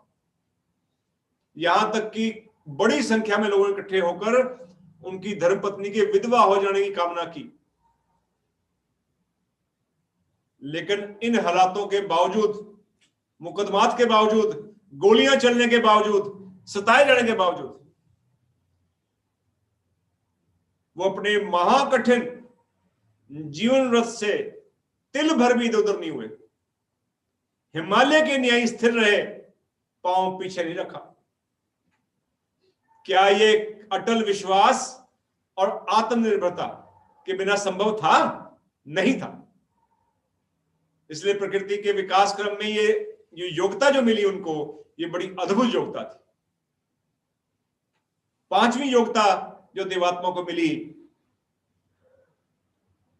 यहां तक कि बड़ी संख्या में लोगों ने इकट्ठे होकर उनकी धर्मपत्नी के विधवा हो जाने की कामना की। लेकिन इन हालातों के बावजूद, मुकदमात के बावजूद, गोलियां चलने के बावजूद, सताए जाने के बावजूद, वो अपने महाकठिन जीवन रथ से तिल भर भी इधर उधर नहीं हुए। हिमालय के न्याय स्थिर रहे, पांव पीछे नहीं रखा। क्या ये अटल विश्वास और आत्मनिर्भरता के बिना संभव था? नहीं था। इसलिए प्रकृति के विकास क्रम में ये योग्यता जो मिली उनको, ये बड़ी अद्भुत योग्यता थी। पांचवी योग्यता जो देवात्मा को मिली,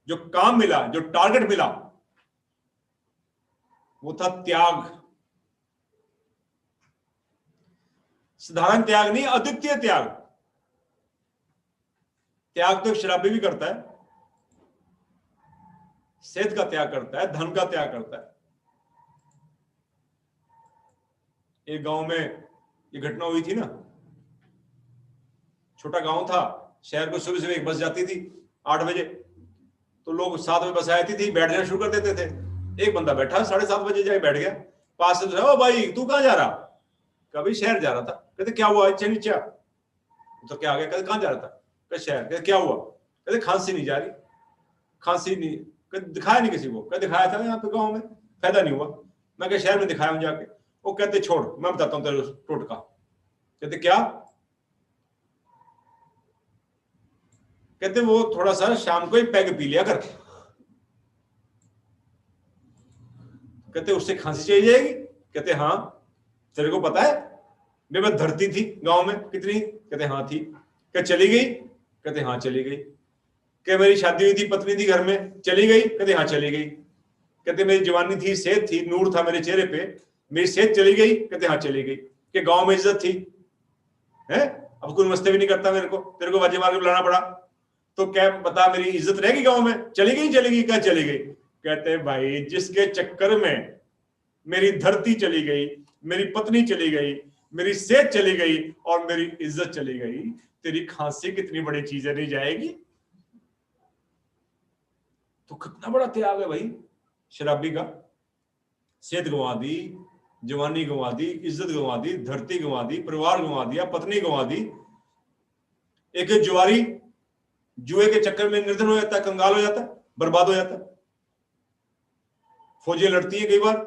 जो काम मिला, जो टारगेट मिला, वो था त्याग। साधारण त्याग नहीं, अद्वितीय त्याग। त्याग तो एक शराबी भी करता है, सेहत का त्याग करता है, धन का त्याग करता है। एक गांव में ये घटना हुई थी ना, छोटा गांव था, शहर को सुबह सुबह एक बस जाती थी 8 बजे, तो लोग 7 बजे बस आती थी, बैठ जाना शुरू कर देते थे। एक बंदा बैठा 7:30 बजे जाके बैठ गया, पास से ओ भाई तू कहाँ जा रहा? कभी शहर जा रहा था। कहते क्या हुआ? नीचा तो क्या आ गया? कहते कहाँ जा रहा था? कहते शहर। कहते क्या हुआ? कहते खांसी नहीं जा रही। खांसी नहीं? कहते दिखाया नहीं किसी को। कहते दिखाया था यहाँ पे गाँव में, फायदा नहीं हुआ। मैं क्या शहर में दिखाया हूँ जाके। वो कहते छोड़ मैं बताता हूँ तेरे टोटका। कहते क्या? कहते वो थोड़ा सा शाम को ही पैग पी लिया कर। कहते उससे खांसी चली जाएगी? कहते हाँ। तेरे को पता है बेबस धरती थी गांव में कितनी? कहते हाँ थी। क्या चली गई? कहते हाँ चली गई। क्या मेरी शादी हुई थी, पत्नी थी घर में, चली गई? कहते हाँ चली गई। कहते मेरी जवानी थी, सेहत थी, नूर था मेरे चेहरे पे, मेरी सेहत चली गई? कहते हाँ चली गई। कि गांव में इज्जत थी है, अब कोई नमस्ते भी नहीं करता मेरे को, तेरे को बाजी मार के बुलाना पड़ा, तो क्या बता मेरी इज्जत रहेगी गांव में? चली गई? चली गई? क्या चली गई? कहते भाई जिसके चक्कर में मेरी धरती चली गई, मेरी पत्नी चली गई, मेरी सेहत चली गई और मेरी इज्जत चली गई, तेरी खांसी कितनी बड़ी चीज है, नहीं जाएगी? तो कितना बड़ा त्याग है भाई शराबी का। सेहत गंवा दी, जवानी गंवा दी, इज्जत गंवा दी, धरती गंवा दी, परिवार गंवा दिया, पत्नी गंवा दी। एक जुआरी जुए के चक्कर में निर्धन हो जाता है, कंगाल हो जाता है, बर्बाद हो जाता है। फौजी लड़ती है कई बार,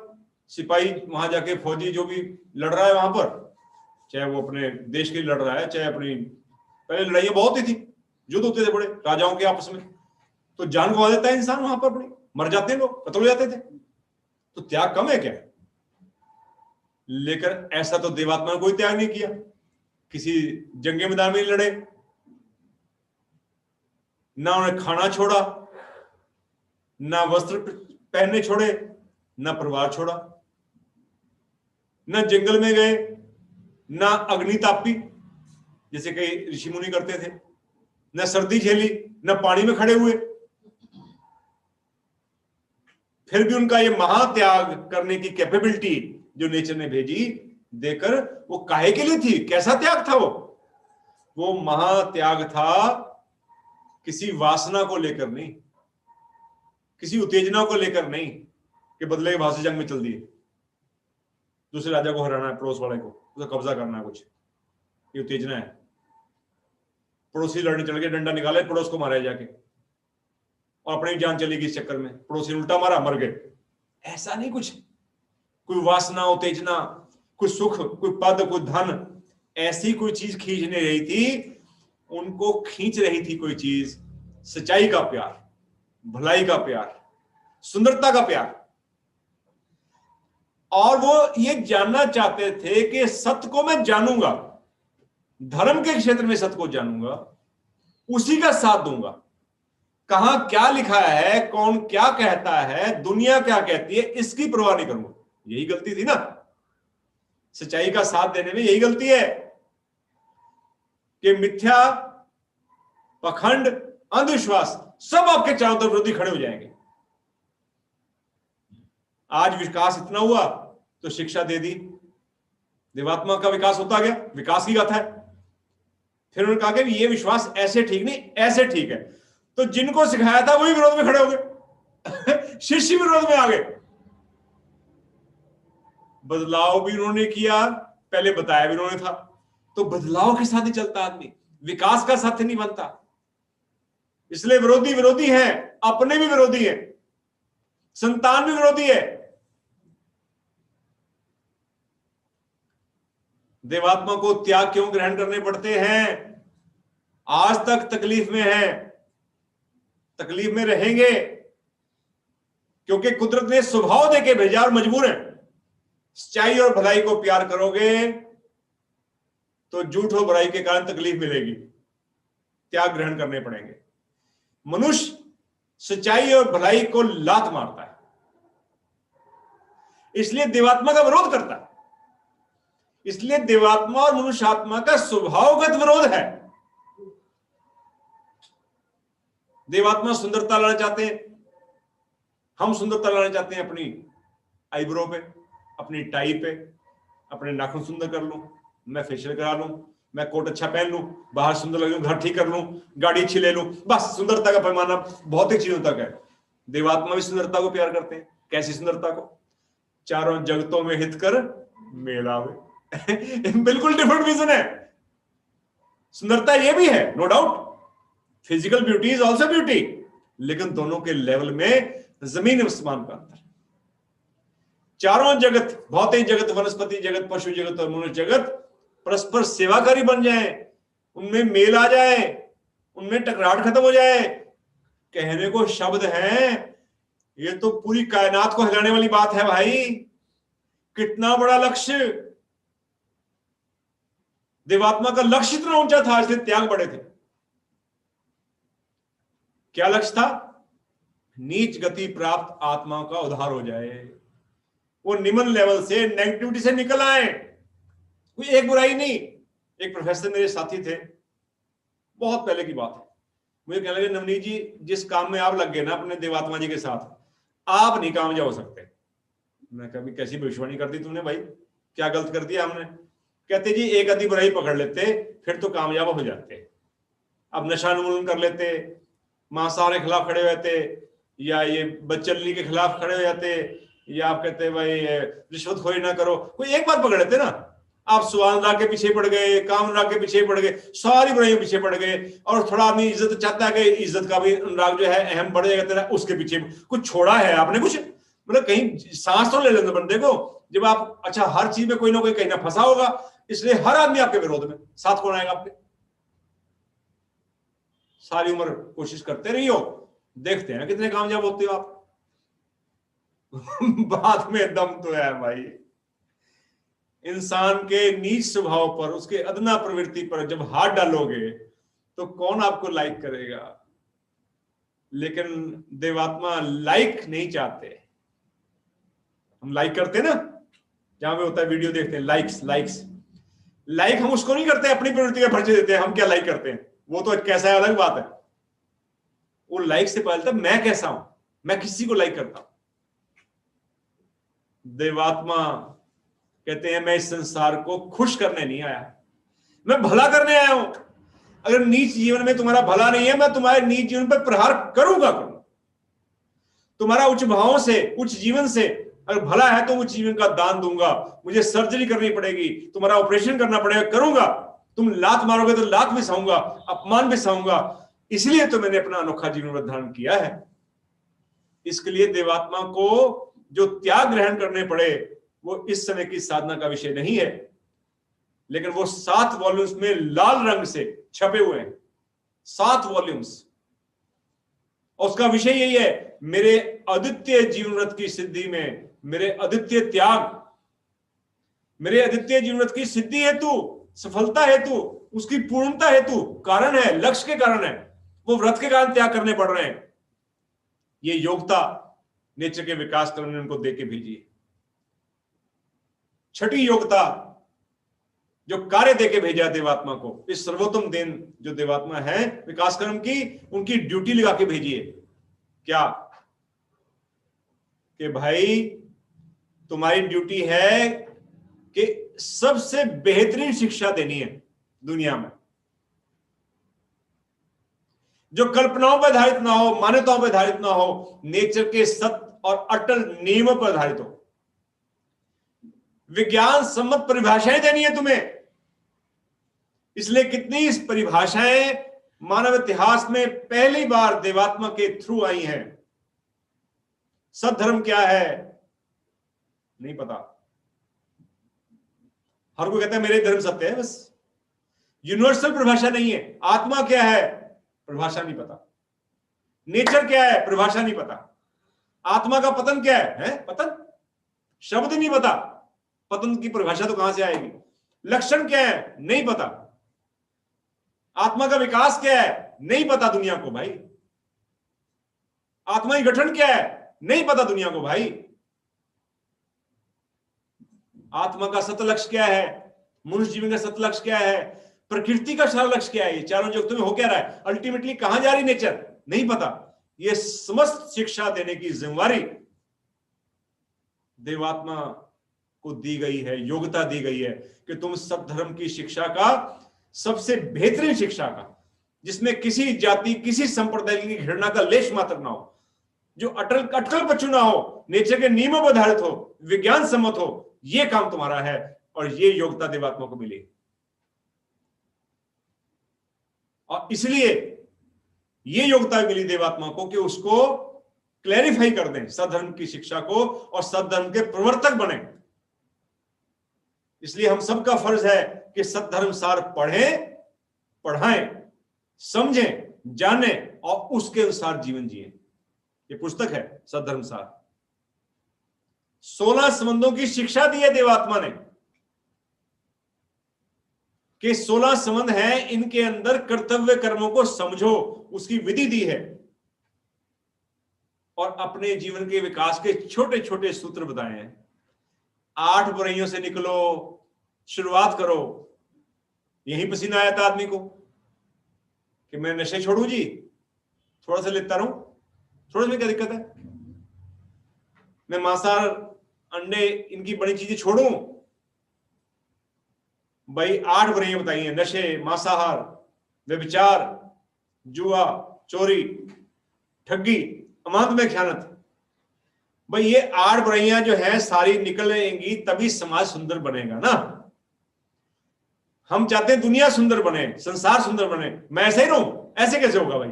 सिपाही वहां जाके फौजी जो भी लड़ रहा है वहां पर, चाहे वो अपने देश के लिए लड़ रहा है, चाहे अपनी, पहले लड़ाइयां बहुत ही थी, युद्ध होते थे बड़े राजाओं के आपस में, तो जान गंवा देता है इंसान वहां पर, अपनी मर जाते हैं लोग, कत्ल हो जाते थे। तो त्याग कम है क्या? लेकिन ऐसा तो देवात्मा ने कोई त्याग नहीं किया, किसी जंगे मैदान में नहीं लड़े, ना उन्हें खाना छोड़ा, ना वस्त्र पहनने छोड़े, ना परिवार छोड़ा, ना जंगल में गए, ना अग्नि तापी जैसे कई ऋषि मुनि करते थे, ना सर्दी झेली, ना पानी में खड़े हुए। फिर भी उनका ये महात्याग करने की कैपेबिलिटी जो नेचर ने भेजी देकर, वो काहे के लिए थी? कैसा त्याग था वो महात्याग था किसी वासना को लेकर नहीं, किसी उत्तेजना को लेकर नहीं कि बदले के भाव से जंग में चल दिए, दूसरे राजा को हराना है, पड़ोस वाले को उसका कब्जा करना है, कुछ ये उत्तेजना है। पड़ोसी लड़ने चल गए, डंडा निकाले, पड़ोस को मारा जाके, और अपनी जान चली गई इस चक्कर में, पड़ोसी ने उल्टा मारा, मर गए। ऐसा नहीं कुछ, कोई वासना, उत्तेजना, कोई सुख, कोई पद, कोई धन, ऐसी कोई चीज खींच नहीं रही थी। उनको खींच रही थी कोई चीज, सच्चाई का प्यार, भलाई का प्यार, सुंदरता का प्यार। और वो ये जानना चाहते थे कि सत्य को मैं जानूंगा, धर्म के क्षेत्र में सत्य को जानूंगा, उसी का साथ दूंगा। कहां क्या लिखा है, कौन क्या कहता है, दुनिया क्या कहती है, इसकी परवाह नहीं करूंगा। यही गलती थी ना, सच्चाई का साथ देने में यही गलती है कि मिथ्या, पखंड, अंधविश्वास सब आपके चारों तरफ विरोधी खड़े हो जाएंगे। आज विकास इतना हुआ तो शिक्षा दे दी, देवात्मा का विकास होता गया, विकास की गाथा है। फिर उन्होंने कहा कि ये विश्वास ऐसे ठीक नहीं, ऐसे ठीक है, तो जिनको सिखाया था वही विरोध में खड़े हो गए शिष्य विरोध में आ गए। बदलाव भी उन्होंने किया, पहले बताया भी उन्होंने था, तो बदलाव के साथ ही चलता आदमी, विकास का साथ नहीं बनता। इसलिए विरोधी विरोधी हैं, अपने भी विरोधी हैं, संतान भी विरोधी है। देवात्मा को त्याग क्यों ग्रहण करने पड़ते हैं? आज तक तकलीफ में है, तकलीफ में रहेंगे, क्योंकि कुदरत ने स्वभाव देके भेजा और मजबूर है। सच्चाई और भलाई को प्यार करोगे तो झूठ और बुराई के कारण तकलीफ मिलेगी, त्याग ग्रहण करने पड़ेंगे। मनुष्य सच्चाई और भलाई को लात मारता है, इसलिए देवात्मा का विरोध करता है। इसलिए देवात्मा और मनुष्य आत्मा का स्वभावगत विरोध है। देवात्मा सुंदरता लाना चाहते हैं, हम सुंदरता लाना चाहते हैं अपनी आईब्रो पे, अपनी टाई पे, अपने नाखून सुंदर कर लूं, मैं फेशियल करा लूं, मैं कोट अच्छा पहन लूं, बाहर सुंदर लगूं, घर ठीक कर लूं, गाड़ी अच्छी ले लूं, बस सुंदरता का पैमाना भौतिक चीजों तक है। देवात्मा भी सुंदरता को प्यार करते हैं। कैसी सुंदरता को? चारों जगतों में हित कर मेला में। बिल्कुल डिफरेंट विजन है। सुंदरता ये भी है, no doubt, physical beauty is also beauty, लेकिन दोनों के लेवल में जमीन आसमान का अंतर। चारों जगत, भौतिक जगत, वनस्पति जगत, पशु जगत और मनुष्य जगत परस्पर सेवाकारी बन जाए, उनमें मेल आ जाए, उनमें टकराहट खत्म हो जाए। कहने को शब्द हैं, ये तो पूरी कायनात को हिलाने वाली बात है भाई। कितना बड़ा लक्ष्य! देवात्मा का लक्ष्य इतना ऊंचा था, इसलिए त्याग बड़े थे। क्या लक्ष्य था? नीच गति प्राप्त आत्माओं का उद्धार हो जाए, वो निम्न लेवल से, नेगेटिविटी से निकल आए। कोई एक बुराई नहीं। एक प्रोफेसर मेरे साथी थे, बहुत पहले की बात है, मुझे कहने लगे, नवनीत जी, जिस काम में आप लग गए ना अपने देवात्मा जी के साथ, आप नहीं कामयाब हो सकते। मैं कभी कैसी भविष्यवाणी कर दी तुमने भाई, क्या गलत कर दिया हमने? कहते जी, एक आधी बुराई पकड़ लेते फिर तो कामयाब हो जाते। अब नशा उन्मूलन कर लेते, मांसाहार के खिलाफ खड़े हो जाते, या ये बदचलनी के खिलाफ खड़े हो जाते, या आप कहते भाई रिश्वतखोरी ना करो, कोई एक बात पकड़ लेते ना। आप सुभान अल्लाह के पीछे पड़ गए, काम अनुराग के पीछे पड़ गए, सारी बुराइयों के पीछे पड़ गए, और थोड़ा आदमी इज्जत चाहता है कि इज्जत का भी अनुराग जो है अहम बढ़ जाएगा तेरा, उसके पीछे कुछ छोड़ा है आपने, कुछ मतलब कहीं सांस तो ले लेते बंदे को। जब आप, अच्छा, हर चीज में कोई ना कोई कहीं ना फंसा होगा, इसलिए हर आदमी आपके विरोध में, साथ कौन आएगा आपके? सारी उम्र कोशिश करते रही हो, देखते हैं कितने कामयाब होते हो आप। बाद में दम तो है भाई। इंसान के नीच स्वभाव पर, उसके अदना प्रवृत्ति पर जब हाथ डालोगे तो कौन आपको लाइक करेगा? लेकिन देवात्मा लाइक नहीं चाहते। हम लाइक करते हैं ना, जहां पे होता है वीडियो देखते हैं, लाइक्स लाइक्स लाइक हम उसको नहीं करते, अपनी प्रवृत्ति का परिचय देते हैं। हम क्या लाइक करते हैं, वो तो कैसा है अलग बात है। वो लाइक से पहले मैं कैसा हूं, मैं किसी को लाइक करता हूं। देवात्मा कहते हैं, मैं इस संसार को खुश करने नहीं आया, मैं भला करने आया हूं। अगर नीच जीवन में तुम्हारा भला नहीं है, मैं तुम्हारे नीच जीवन पर प्रहार करूंगा। तुम्हारा उच्च भावों से, उच्च जीवन से अगर भला है तो उच्च जीवन का दान दूंगा। मुझे सर्जरी करनी पड़ेगी, तुम्हारा ऑपरेशन करना पड़ेगा, करूंगा। तुम लात मारोगे तो लात भी सहूंगा, अपमान भी सहूंगा। इसलिए तो मैंने अपना अनोखा जीवन धारण किया है। इसके लिए देवात्मा को जो त्याग ग्रहण करने पड़े, वो इस समय की साधना का विषय नहीं है, लेकिन वो 7 वॉल्यूम्स में लाल रंग से छपे हुए हैं, 7 वॉल्यूम्स। और उसका विषय यही है, मेरे अद्वितीय जीवन व्रत की सिद्धि में, मेरे अद्वितीय त्याग, मेरे अद्वितीय जीवन व्रत की सिद्धि हेतु, सफलता हेतु, उसकी पूर्णता हेतु कारण है, लक्ष्य के कारण है। वो व्रत के कारण त्याग करने पड़ रहे हैं। ये योग्यता नेचर के विकास क्रम ने उनको देके भेजी है। छठी योग्यता जो कार्य देके भेजा देवात्मा को, इस सर्वोत्तम देन जो देवात्मा है विकास क्रम की, उनकी ड्यूटी लगा के भेजी है। क्या? कि भाई तुम्हारी ड्यूटी है कि सबसे बेहतरीन शिक्षा देनी है दुनिया में, जो कल्पनाओं पर आधारित ना हो, मान्यताओं पर आधारित ना हो, नेचर के सत्य और अटल नियमों पर आधारित हो। विज्ञान सम्मत परिभाषाएं देनी है तुम्हें। इसलिए कितनी परिभाषाएं मानव इतिहास में पहली बार देवात्मा के थ्रू आई हैं। सद्धर्म क्या है नहीं पता, हर कोई कहता है मेरे धर्म सत्य है, बस यूनिवर्सल परिभाषा नहीं है। आत्मा क्या है परिभाषा नहीं पता, नेचर क्या है परिभाषा नहीं पता, आत्मा का पतन क्या है पतन शब्द नहीं पता, पतन की परिभाषा तो कहां से आएगी, लक्षण क्या है नहीं पता, आत्मा का विकास क्या है नहीं पता दुनिया को भाई, आत्मा की गठन क्या है नहीं पता दुनिया को भाई, आत्मा का सत लक्ष्य क्या है, मनुष्य जीवन का सत लक्ष्य क्या है, प्रकृति का सारा लक्ष्य क्या है, ये चारों युगों में हो क्या रहा है, अल्टीमेटली कहां जा रही नेचर नहीं पता। ये समस्त शिक्षा देने की जिम्मेवारी देवात्मा को दी गई है, योग्यता दी गई है कि तुम सब धर्म की शिक्षा का, सबसे बेहतरीन शिक्षा का, जिसमें किसी जाति किसी संप्रदाय की घृणा का लेश मात्र ना हो, जो अटल अटकल पचू ना हो, नेचर के नियमों पर आधारित हो, विज्ञान सम्मत हो, ये काम तुम्हारा है। और ये योग्यता देवात्मा को मिली और इसलिए ये योग्यता मिली देवात्मा को कि उसको क्लैरिफाई कर दें सद्धर्म की शिक्षा को और सद्धर्म के प्रवर्तक बने। इसलिए हम सबका फर्ज है कि सद्धर्म सार पढ़ें, पढ़ाएं, समझें, जानें और उसके अनुसार जीवन जिए। ये पुस्तक है सद्धर्म सार। 16 संबंधों की शिक्षा दी है देवात्मा ने कि 16 संबंध हैं, इनके अंदर कर्तव्य कर्मों को समझो, उसकी विधि दी है और अपने जीवन के विकास के छोटे छोटे सूत्र बताए हैं। 8 बुराइयों से निकलो, शुरुआत करो। यही पसीना आया था आदमी को कि मैं नशे छोड़ू जी, थोड़ा सा लेता रहूं, थोड़ा सा क्या दिक्कत है, मैं मांसाहार अंडे इनकी बड़ी चीजें छोड़ूं। भाई 8 बुराइयां बताई हैं, नशे, मांसाहार, व्यभिचार, जुआ, चोरी, ठगी, अमानत में खयानत। भाई ये 8 बुराइयां जो है सारी निकलेंगी तभी समाज सुंदर बनेगा ना। हम चाहते हैं दुनिया सुंदर बने, संसार सुंदर बने, मैं ऐसे ही रहूं, ऐसे कैसे होगा भाई।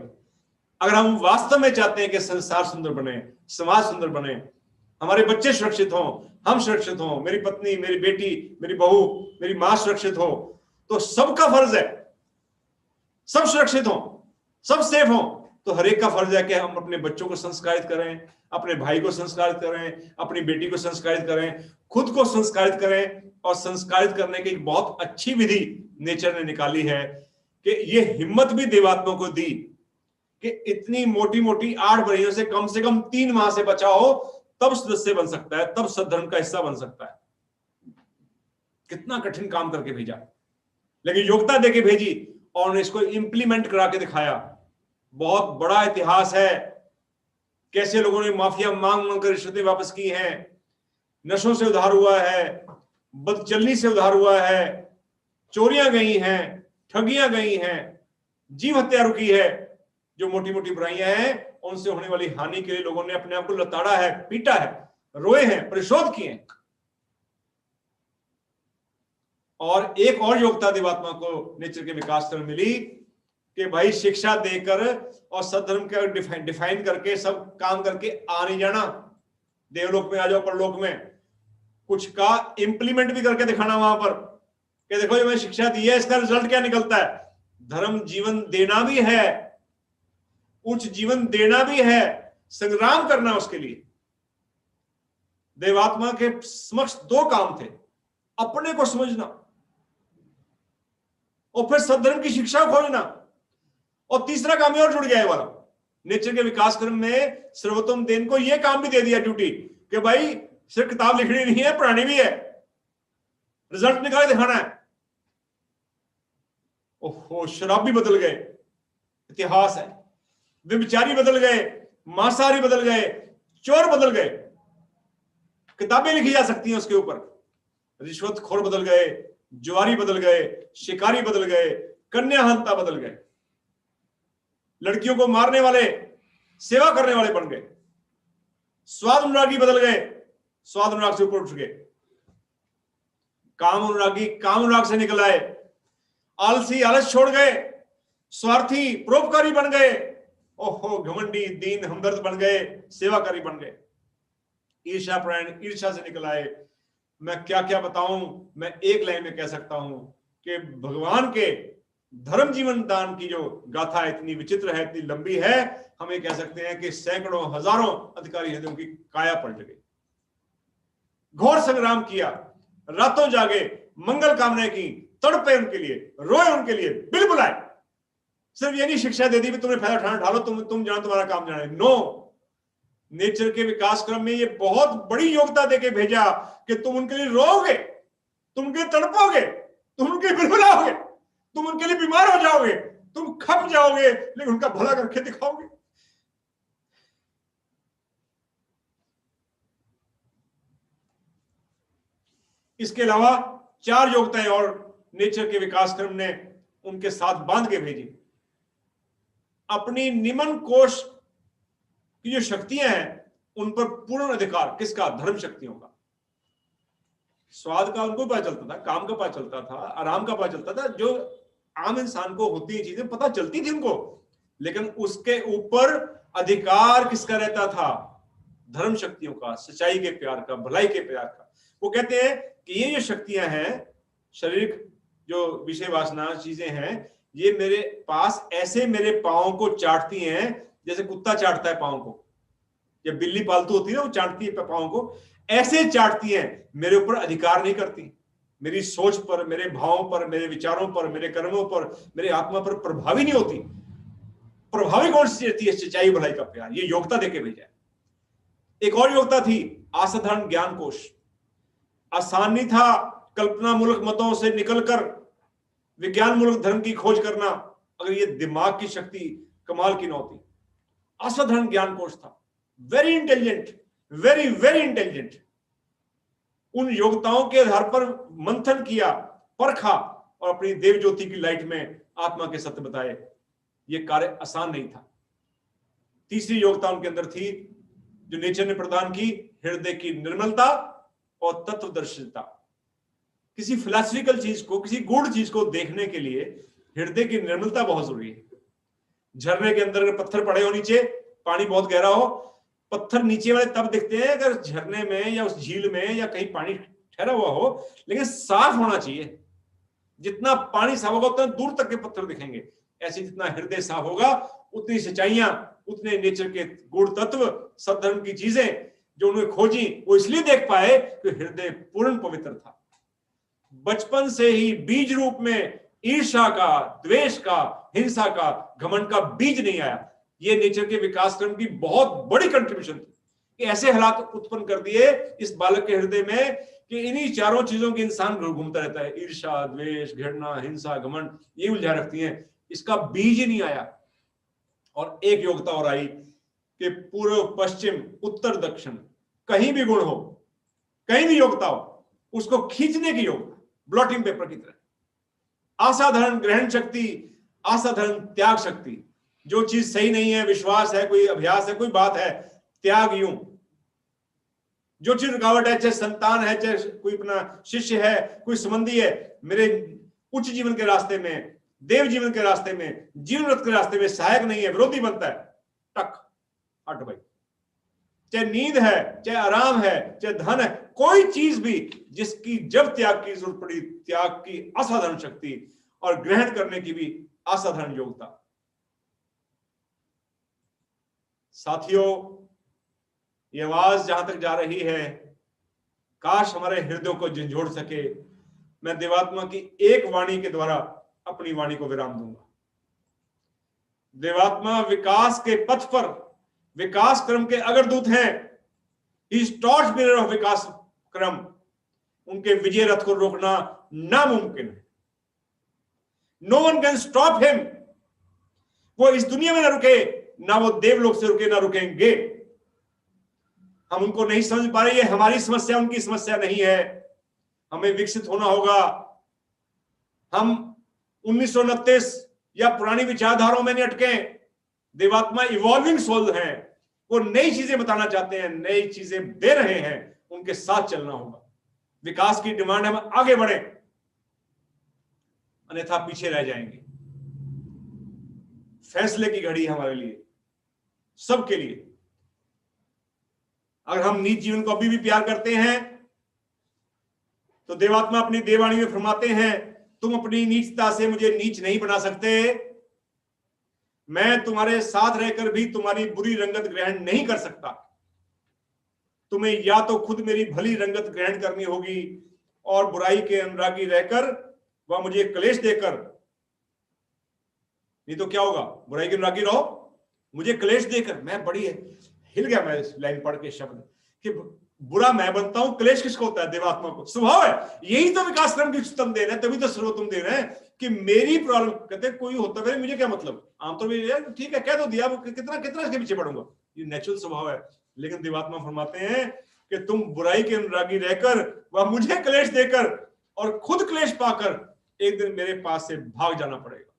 अगर हम वास्तव में चाहते हैं कि संसार सुंदर बने, समाज सुंदर बने, हमारे बच्चे सुरक्षित हों, हम सुरक्षित हों, मेरी पत्नी, मेरी बेटी, मेरी बहू, मेरी मां सुरक्षित हो, तो सबका फर्ज है सब सुरक्षित हों, सब सेफ हों। तो हर एक का फर्ज है कि हम अपने बच्चों को संस्कारित करें, अपने भाई को संस्कारित करें, अपनी बेटी को संस्कारित करें, खुद को संस्कारित करें। और संस्कारित करने की एक बहुत अच्छी विधि नेचर ने निकाली है कि ये हिम्मत भी देवात्मा को दी कि इतनी मोटी मोटी 8 बुराइयों से कम 3 माह से बचाओ, तब सदस्य बन सकता है, तब सद्धर्म का हिस्सा बन सकता है। कितना कठिन काम करके भेजा, लेकिन योग्यता देके भेजी और उन्हें इसको इंप्लीमेंट करा के दिखाया। बहुत बड़ा इतिहास है कैसे लोगों ने माफिया मांग मांग कर रिश्वतें वापस की हैं, नशों से उधार हुआ है, बदचलनी से उधार हुआ है, चोरियां गई हैं, ठगियां गई हैं, जीव हत्या रुकी है। जो मोटी मोटी बुराइयां हैं उनसे होने वाली हानि के लिए लोगों ने अपने आप को लताड़ा है, पीटा है, रोए हैं, प्रतिशोध किए हैं। और एक और योग्यता देवात्मा को नेचर के विकास में मिली कि भाई शिक्षा देकर और सद्धर्म का डिफाइन करके सब काम करके आ नहीं जाना, देवलोक में आ जाओ, परलोक में कुछ का इंप्लीमेंट भी करके दिखाना वहां पर कि देखो जो मैंने शिक्षा दी है इसका रिजल्ट क्या निकलता है। धर्म जीवन देना भी है, उच्च जीवन देना भी है, संग्राम करना उसके लिए। देवात्मा के समक्ष 2 काम थे, अपने को समझना और फिर सद्धर्म की शिक्षा खोजना, और तीसरा काम और जुड़ गया है वाला। नेचर के विकास क्रम में सर्वोत्तम देन को यह काम भी दे दिया ड्यूटी कि भाई सिर्फ किताब लिखनी नहीं है, पढ़ानी भी है, रिजल्ट निकाल दिखाना है। ओहो, शराब भी बदल गए, इतिहास है, व्यभिचारी बदल गए, मांसाहारी बदल गए, चोर बदल गए, किताबें लिखी जा सकती हैं उसके ऊपर। रिश्वतखोर बदल गए, जुआरी बदल गए, शिकारी बदल गए, कन्याहंता बदल गए, लड़कियों को मारने वाले सेवा करने वाले बन गए, स्वाद अनुरागी बदल गए, स्वाद अनुराग से ऊपर उठ गए, काम अनुरागी काम अनुराग से निकल आए, आलसी आलस छोड़ गए, स्वार्थी परोपकारी बन गए, ओहो घमंडी दीन हमदर्द बन गए, सेवाकारी बन गए, ईर्ष्या प्राण ईर्ष्या से निकल आए। मैं क्या क्या बताऊं, मैं एक लाइन में कह सकता हूं कि भगवान के धर्म जीवन दान की जो गाथा इतनी विचित्र है, इतनी लंबी है, हम ये कह सकते हैं कि सैकड़ों हजारों अधिकारी हृदयों की काया पलट गई। घोर संग्राम किया, रातों जागे, मंगल कामनाएं की, तड़पे उनके लिए, रोए उनके लिए, बिल बुलाए। सिर्फ ये नहीं शिक्षा दे दी भी तुम्हें फायदा उठाना ढालो, तुम जानो तुम्हारा काम जाने। नो, नेचर के विकास क्रम में ये बहुत बड़ी योग्यता देके भेजा कि तुम उनके लिए रोओगे, तुम उनके लिए तड़पोगे, तुम उनके लिए बिल बुलाओगे, तुम उनके लिए बीमार हो जाओगे, तुम खप जाओगे, लेकिन उनका भला करके दिखाओगे। इसके अलावा 4 योग्यताएं और नेचर के विकास क्रम ने उनके साथ बांध के भेजी। अपनी निमन कोश की जो शक्तियां हैं उन पर पूर्ण अधिकार किसका? धर्म शक्तियों का। स्वाद का उनको पता चलता था, काम का पता चलता था, आराम का पता चलता था, जो आम इंसान को होती है चीजें पता चलती थी उनको, लेकिन उसके ऊपर अधिकार किसका रहता था? धर्म शक्तियों का, सच्चाई के प्यार का, भलाई के प्यार का। वो कहते हैं कि ये जो शक्तियां हैं, शारीरिक जो विषय वासना चीजें हैं, ये मेरे पास ऐसे मेरे पांव को चाटती हैं जैसे कुत्ता चाटता है पांव को, या बिल्ली पालतू होती है ना, वो चाटती है पांव को, ऐसे चाटती हैं, मेरे ऊपर अधिकार नहीं करती। मेरी सोच पर, मेरे भावों पर, मेरे विचारों पर, मेरे कर्मों पर, मेरे आत्मा पर प्रभावी नहीं होती। प्रभावी कौन सी रहती है? सच्चाई भलाई का प्यार। ये योग्यता देके भेजा है। एक और योग्यता थी असाधारण ज्ञान कोश। आसान नहीं था कल्पना मूलक मतों से निकलकर विज्ञान मूलक धर्म की खोज करना, अगर ये दिमाग की शक्ति कमाल की न होती। असाधारण ज्ञान कोश था, very intelligent, very very intelligent. उन योग्यताओं के आधार पर मंथन किया, परखा और अपनी देव ज्योति की लाइट में आत्मा के सत्य बताए। यह कार्य आसान नहीं था। तीसरी योग्यता उनके अंदर थी जो नेचर ने प्रदान की, हृदय की निर्मलता और तत्वदर्शिता। किसी फिलॉसफिकल चीज को, किसी गूढ़ चीज को देखने के लिए हृदय की निर्मलता बहुत जरूरी है। झरने के अंदर अगर पत्थर पड़े हो नीचे, पानी बहुत गहरा हो, पत्थर नीचे वाले तब दिखते हैं अगर झरने में या उस झील में या कहीं पानी ठहरा हुआ हो, लेकिन साफ होना चाहिए। जितना पानी साफ होगा उतना दूर तक के पत्थर दिखेंगे। ऐसे जितना हृदय साफ होगा उतनी सच्चाइयां, उतने नेचर के गुण तत्व, सद्धर्म की चीजें जो उन्होंने खोजी, वो इसलिए देख पाए कि हृदय पूर्ण पवित्र था। बचपन से ही बीज रूप में ईर्ष्या का, द्वेष का, हिंसा का, घमंड का बीज नहीं आया। ये नेचर के विकास क्रम की बहुत बड़ी कंट्रीब्यूशन थी कि ऐसे हालात उत्पन्न कर दिए इस बालक के हृदय में कि इन्हीं चारों चीजों के इंसान घूमता रहता है। ईर्ष्या, द्वेष, घृणा, हिंसा, घमंड, ये उलझा रखती हैं। इसका बीज ही नहीं आया। और एक योग्यता और आई कि पूर्व, पश्चिम, उत्तर, दक्षिण, कहीं भी गुण हो, कहीं भी योग्यता हो, उसको खींचने की योग्यता, ब्लॉटिंग पेपर की तरह। असाधारण ग्रहण शक्ति, असाधारण त्याग शक्ति। जो चीज सही नहीं है, विश्वास है, कोई अभ्यास है, कोई बात है, त्याग यूं। जो चीज रुकावट है, चाहे संतान है, चाहे कोई अपना शिष्य है, कोई संबंधी है, मेरे उच्च जीवन के रास्ते में, देव जीवन के रास्ते में, जीवन रथ के रास्ते में सहायक नहीं है, विरोधी बनता है, टक हट भाई। चाहे नींद है, चाहे आराम है, चाहे धन है, कोई चीज भी जिसकी जब त्याग की जरूरत पड़ी, त्याग की असाधारण शक्ति और ग्रहण करने की भी असाधारण योग्यता। साथियों, ये आवाज जहां तक जा रही है, काश हमारे हृदयों को झंझोड़ सके। मैं देवात्मा की एक वाणी के द्वारा अपनी वाणी को विराम दूंगा। देवात्मा विकास के पथ पर, विकास क्रम के अगर दूत हैं, इस टॉर्च बीरर ऑफ विकास क्रम, उनके विजय रथ को रोकना नामुमकिन है। No one can stop him. वो इस दुनिया में ना रुके, ना वो देवलोक से रुके, ना रुकेंगे। हम उनको नहीं समझ पा रहे, ये हमारी समस्या, उनकी समस्या नहीं है। हमें विकसित होना होगा। हम 1929 या पुरानी विचारधाराओं में नहीं अटके। देवात्मा इवॉल्विंग सोल हैं, वो नई चीजें बताना चाहते हैं, नई चीजें दे रहे हैं, उनके साथ चलना होगा। विकास की डिमांड, हम आगे बढ़े, अन्यथा पीछे रह जाएंगे। फैसले की घड़ी हमारे लिए, सबके लिए। अगर हम नीच जीवन को अभी भी प्यार करते हैं तो देवात्मा अपनी देवाणी में फरमाते हैं, तुम अपनी नीचता से मुझे नीच नहीं बना सकते। मैं तुम्हारे साथ रहकर भी तुम्हारी बुरी रंगत ग्रहण नहीं कर सकता। तुम्हें या तो खुद मेरी भली रंगत ग्रहण करनी होगी और बुराई के अनुरागी रहकर वह मुझे क्लेश देकर, नहीं तो क्या होगा, बुराई के अनुरागी रहो, मुझे क्लेश देकर। मैं बड़ी हिल गया मैं इस लाइन पढ़ के शब्द कि बुरा मैं बनता हूं, क्लेश किसको होता है? देवात्मा को। स्वभाव है। यही तो विकास क्रम की उच्चतम देन है, तभी तो सर्वोत्तम देन है कि मेरी प्रॉब्लम, कहते हैं कोई होता है मुझे क्या मतलब, आमतौर पर यार ठीक है कह दो दिया, कितना कितना इसके पीछे पड़ूंगा, ये नेचुरल स्वभाव है। लेकिन दिवात्मा फरमाते हैं कि तुम बुराई के अनुरागी रहकर वह मुझे क्लेश देकर और खुद क्लेश पाकर एक दिन मेरे पास से भाग जाना पड़ेगा,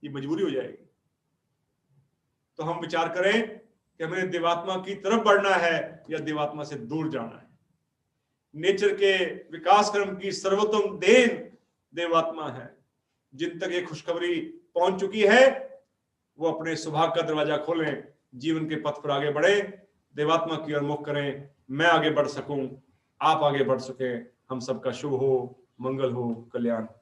ये मजबूरी हो जाएगी। तो हम विचार करें कि हमें दिवात्मा की तरफ बढ़ना है या दिवात्मा से दूर जाना है। नेचर के विकास क्रम की सर्वोत्तम देन देवात्मा है। जिन तक ये खुशखबरी पहुंच चुकी है वो अपने सौभाग्य का दरवाजा खोलें, जीवन के पथ पर आगे बढ़े, देवात्मा की ओर मुख करें, मैं आगे बढ़ सकूं, आप आगे बढ़ सके। हम सबका शुभ हो, मंगल हो, कल्याण हो।